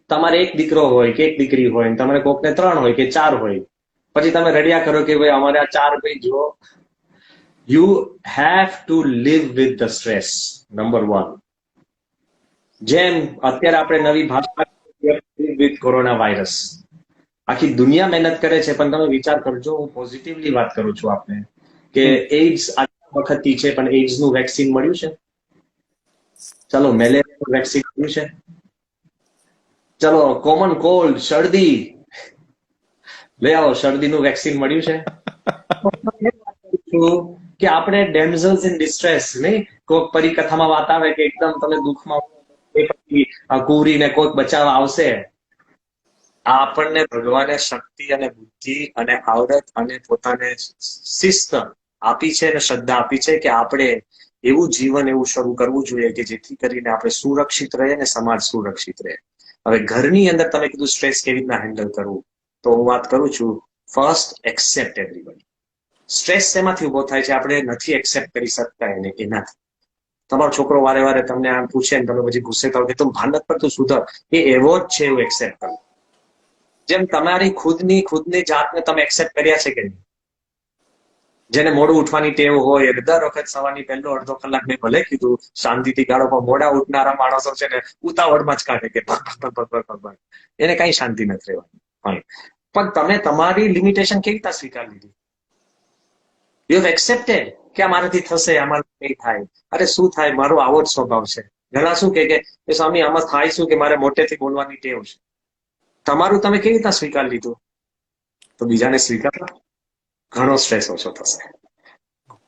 તમારે એક દીકરો હોય કે એક દીકરી હોય, તમારે કોકને 3 હોય કે 4 હોય, પછી તમે રડ્યા કરો કે ભાઈ અમારે આ 4 ભાઈ જુઓ. You have to live with the stress. Number 1. જેમ અત્યારે આપણે નવી ભાષા વિથ કોરોના વાયરસ. આખી દુનિયા મહેનત કરે છે, પણ તમે વિચાર કરજો, હું પોઝિટિવલી વાત કરું છું આપને, કે એઇડ્સ આ વખતથી છે, પણ એઇડ્સ નું વેક્સિન મળ્યું છે. ચલો, મેલેરિયા વેક્સિન મળ્યું છે. ચલો, કોમન કોલ્ડ, શરદી લઈ આવો, શરદીનું વેક્સિન મળ્યું છે. કે આપણે ડેમઝલ્સ ઇન ડિસ્ટ્રેસ નહીં, કોઈક પરિકથામાં વાત આવે કે એકદમ તમે દુઃખમાં પછી કુવરીને કોઈક બચાવવા આવશે. આપણને ભગવાને શક્તિ અને બુદ્ધિ અને આવડત અને પોતાને શિસ્ત આપી છે અને શ્રદ્ધા આપી છે કે આપણે એવું જીવન એવું શરૂ કરવું જોઈએ કે જેથી કરીને આપણે સુરક્ષિત રહે અને સમાજ સુરક્ષિત રહે. હવે ઘરની અંદર તમે કીધું સ્ટ્રેસ કેવી રીતના હેન્ડલ કરવું, તો હું વાત કરું છું. First, accept everybody. સ્ટ્રેસ શેમાંથી ઉભો થાય છે? આપણે નથી એક્સેપ્ટ કરી શકતા એને, એનાથી. તમારો છોકરો વારે વારે તમને આમ પૂછે ને તમે પછી ગુસ્સે થાવ કે તું ભાન નથી પડતું, સુધર. એ એવો જ છે, એવું એક્સેપ્ટ કરો. જેમ તમારી ખુદની જાતને તમે એક્સેપ્ટ કર્યા છે કે નહીં? જેને મોડું ઉઠવાની ટેવ હોય, દર વખત સવારની પહેલો અડધો કલાક મેં ભલે કીધું શાંતિથી ગાળો, પણ મોડા ઉઠનારા માણસો છે ને ઉતાવળમાં જ કાઢે કે એને કઈ શાંતિ નથી રહેવાની. પણ તમે તમારી લિમિટેશન કેવી રીતે સ્વીકાર લીધી? યુ હેવ એક્સેપ્ટેડ કે આ મારાથી થશે, આમાંથી નહીં થાય. અરે શું થાય, મારો આવો જ સ્વભાવ છે. ઘણા શું કે સ્વામી આમાં થાય શું કે મારે મોટેથી બોલવાની ટેવ છે. તમારું તમે કેવી રીતના સ્વીકાર લીધું? તો બીજાને સ્વીકાર, ઘણો સ્ટ્રેસ ઓછો થશે.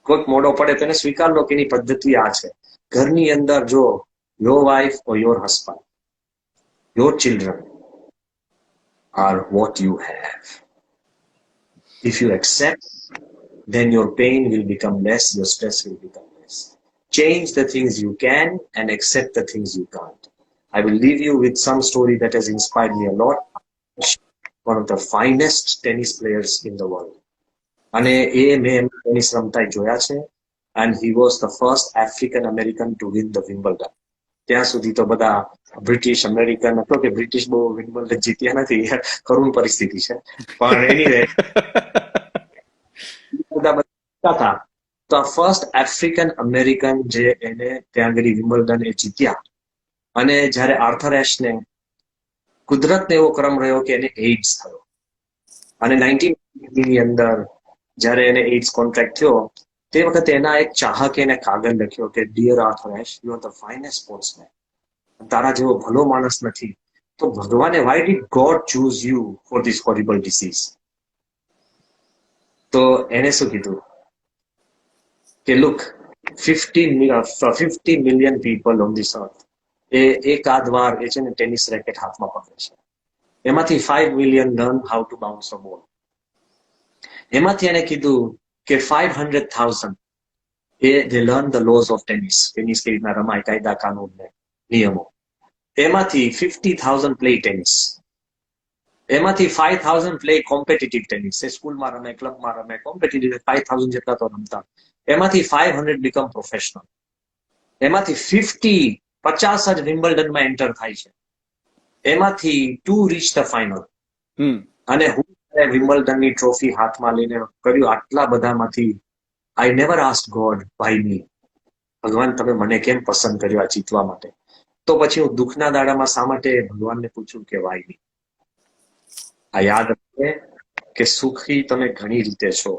કોઈક મોડો પડે તો એને સ્વીકાર લો કે એની પદ્ધતિ આ છે. ઘરની અંદર જો your wife or your husband, your children are what you have. If you accept, then your pain will become less, your stress will become less. Change the things you can and accept the things you can't. I will leave you with some story that has inspired me a lot. one of the finest tennis players in the world. અને એ મેં ટેનિસ રમતા જોયા છે. And he was the first African American to win the Wimbledon. ત્યાં સુધી તો બધા બ્રિટિશ અમેરિકન હતો કે બ્રિટિશ બહુ વિમ્બલ્ડન જીત્યા નથી, કરુણ પરિસ્થિતિ છે. પણ એનીવે બધા હતા. તો આ ફર્સ્ટ આફ્રિકન અમેરિકન જે એને ત્યાં આગળ વિમ્બલ્ડન એ જીત્યા. અને જયારે આર્થર એશને કુદરતને એવો ક્રમ રહ્યો કે એને એઇડ્સ થયો અને 1980 ની અંદર જયારે એને એઇડ્સ કોન્ટ્રાક્ટ થયો તે વખતે એના એક ચાહકે એને કાગળ લખ્યો કે dear Arthur Ashe, you are the finest sportsman, તારા જેવો ભલો માણસ નથી. તો ભગવાને why did god choose you for this horrible disease? તો એને શું કીધું કે look, 50 million people on this earth એ એકાદ વાર એ છે ને ટેનિસ રેકેટ હાથમાં પકડે છે. એમાંથી 5 million learn how to bounce a ball. એમાંથી એને કીધું કે 500,000 they learn the laws of tennis. Tennis કેવી રીતના રમાય, કાયદા કાનૂન ને નિયમો. એમાંથી 50,000 પ્લે ટેનિસ. એમાંથી 5,000 પ્લે કોમ્પિટિટિવ ટેનિસ. એ સ્કૂલમાં રમે, ક્લબમાં રમે, કોમ્પિટિટિવ 5,000 જેટલા તો રમતા. એમાંથી 500 બીકમ પ્રોફેશનલ. એમાંથી 50 જ વિમ્બલ્ડનમાં એન્ટર થાય છે. એમાંથી 2 રીચ ધ ફાઇનલ. અને હું વિમ્બલ્ડનની ટ્રોફી હાથમાં લઈને કર્યું આટલા બધામાંથી I never asked god why me. ભગવાન તમે મને કેમ પસંદ કર્યો આ જીતવા માટે? તો પછી હું દુઃખના દાડામાં શા માટે ભગવાનને પૂછું કે વાય મી? આ યાદ રાખે કે સુખી તમે ઘણી રીતે છો,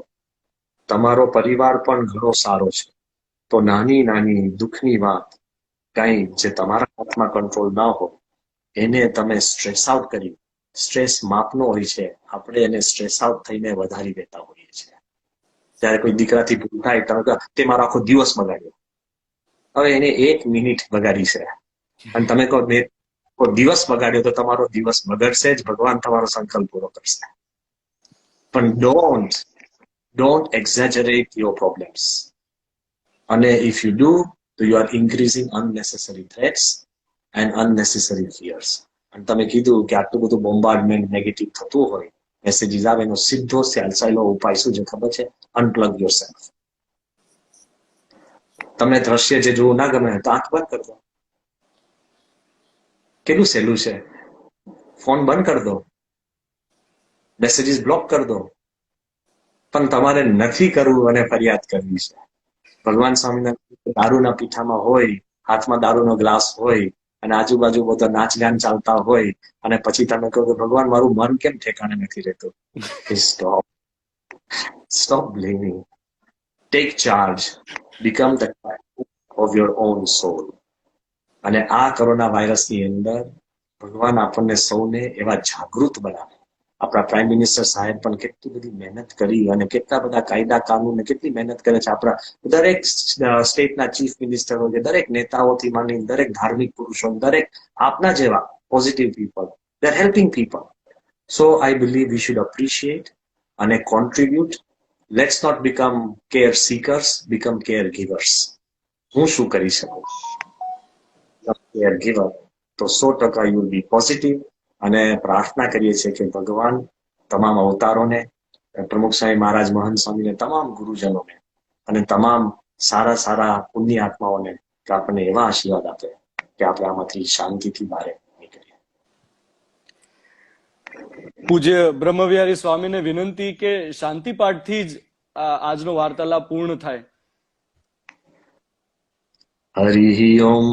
તમારો પરિવાર પણ ઘણો સારો છે. તો નાની નાની દુઃખની વાત કઈ જે તમારા હાથમાં કંટ્રોલ ના હોય એને તમે સ્ટ્રેસ આઉટ કરી. સ્ટ્રેસ માપનો હોય છે, આપણે એને સ્ટ્રેસ આઉટ થઈને વધારી દેતા હોઈએ છીએ. ત્યારે કોઈ દીકરાથી ભૂલ થાય તમે તે મારો આખો દિવસ બગાડ્યો. હવે એને 1 મિનિટ બગાડી છે અને તમે કહો મેં કોઈ દિવસ બગાડ્યો, તો તમારો દિવસ બગડશે જ, ભગવાન તમારો સંકલ્પ પૂરો કરશે. પણ ડોન્ટ એક્ઝેજરેટ યોર પ્રોબ્લેમ્સ. અને ઇફ યુ ડુ તો you are increasing અનનેસેસરી threats and અનનેસેસરી fierce. અને તમે કીધું કે આટલું બધું બોમ્બાર્ડમેન્ટ નેગેટિવ થતું હોય, મેસેજીસ આવે, એનો સીધો સહેલો ઉપાય શું છે ખબર છે? અનપ્લગ યોરસેલ્ફ. તમને દ્રશ્ય જે જોવું ના ગમે તો આંખ બંધ કરી દો. કેટલું સહેલું છે. ફોન બંધ કરી દો, મેસેજીસ બ્લોક કરી દો. પણ તમારે નથી કરવું અને ફરિયાદ કરવી છે. ભગવાન સ્વામિનારાયણ દારૂના પીઠામાં હોય, હાથમાં દારૂનો ગ્લાસ હોય અને આજુબાજુ બધા નાચ ગાન ચાલતા હોય અને પછી તમે કહો કે ભગવાન મારું મન કેમ ઠેકાણે નથી રહેતું? Stop blaming. Take charge. Become the of your own soul. અને આ કોરોના વાયરસની અંદર ભગવાન આપણને સૌને એવા જાગૃત બનાવે. આપણા પ્રાઇમ મિનિસ્ટર સાહેબ પણ કેટલી બધી મહેનત કરી અને કેટલા બધા કાયદા કાનૂન કેટલી મહેનત કરે છે. આપણા દરેક સ્ટેટના ચીફ મિનિસ્ટરો કે દરેક નેતાઓથી માંડી દરેક ધાર્મિક પુરુષો, દરેક આપના જેવા positive people, they are helping people. So I believe we should appreciate અને contribute. Let's not become care seekers, become care givers. હું શું કરી શકું? કેર ગીવર તો 100% યુ વિલ બી પોઝિટિવ. અને પ્રાર્થના કરીએ છીએ કે ભગવાન તમામ અવતારોને, પ્રમુખ સ્વામી મહારાજ, મહંત સ્વામીને, તમામ ગુરુજનોને અને તમામ સારા સારા પુણ્ય આત્માઓને કે આપણને એવા આશીર્વાદ આપે કે આપણે આમાંથી શાંતિથી બહાર નીકળીએ. પૂજ્ય બ્રહ્મવિહારી સ્વામીને વિનંતી કે શાંતિ પાઠથી જ આજનો વાર્તાલાપ પૂર્ણ થાય. હરિ ઓમ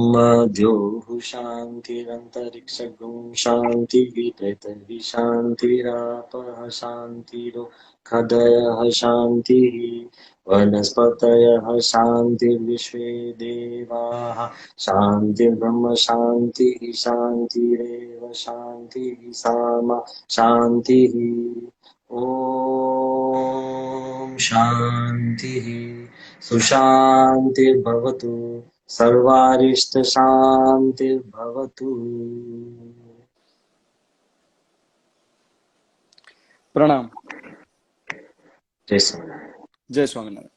દ્યોઃ શાંતિરંતરિક્ષગું શાંતિઃ પૃથ્વી શાંતિરાપઃ શાંતિરો ખદયઃ શાંતિઃ વનસ્પતયઃ શાંતિર્વિશ્વે દેવાઃ શાંતિર્બ્રહ્મ શાંતિઃ શાંતિરેવ શાંતિઃ સામા શાંતિઃ. ઓમ શાંતિઃ સુશાંતિર્ભવતુ સર્વારિષ્ટ શાંતિર્ભવતુ. પ્રણામ. જય સ્વામિનારાયણ. જય સ્વામિનારાયણ.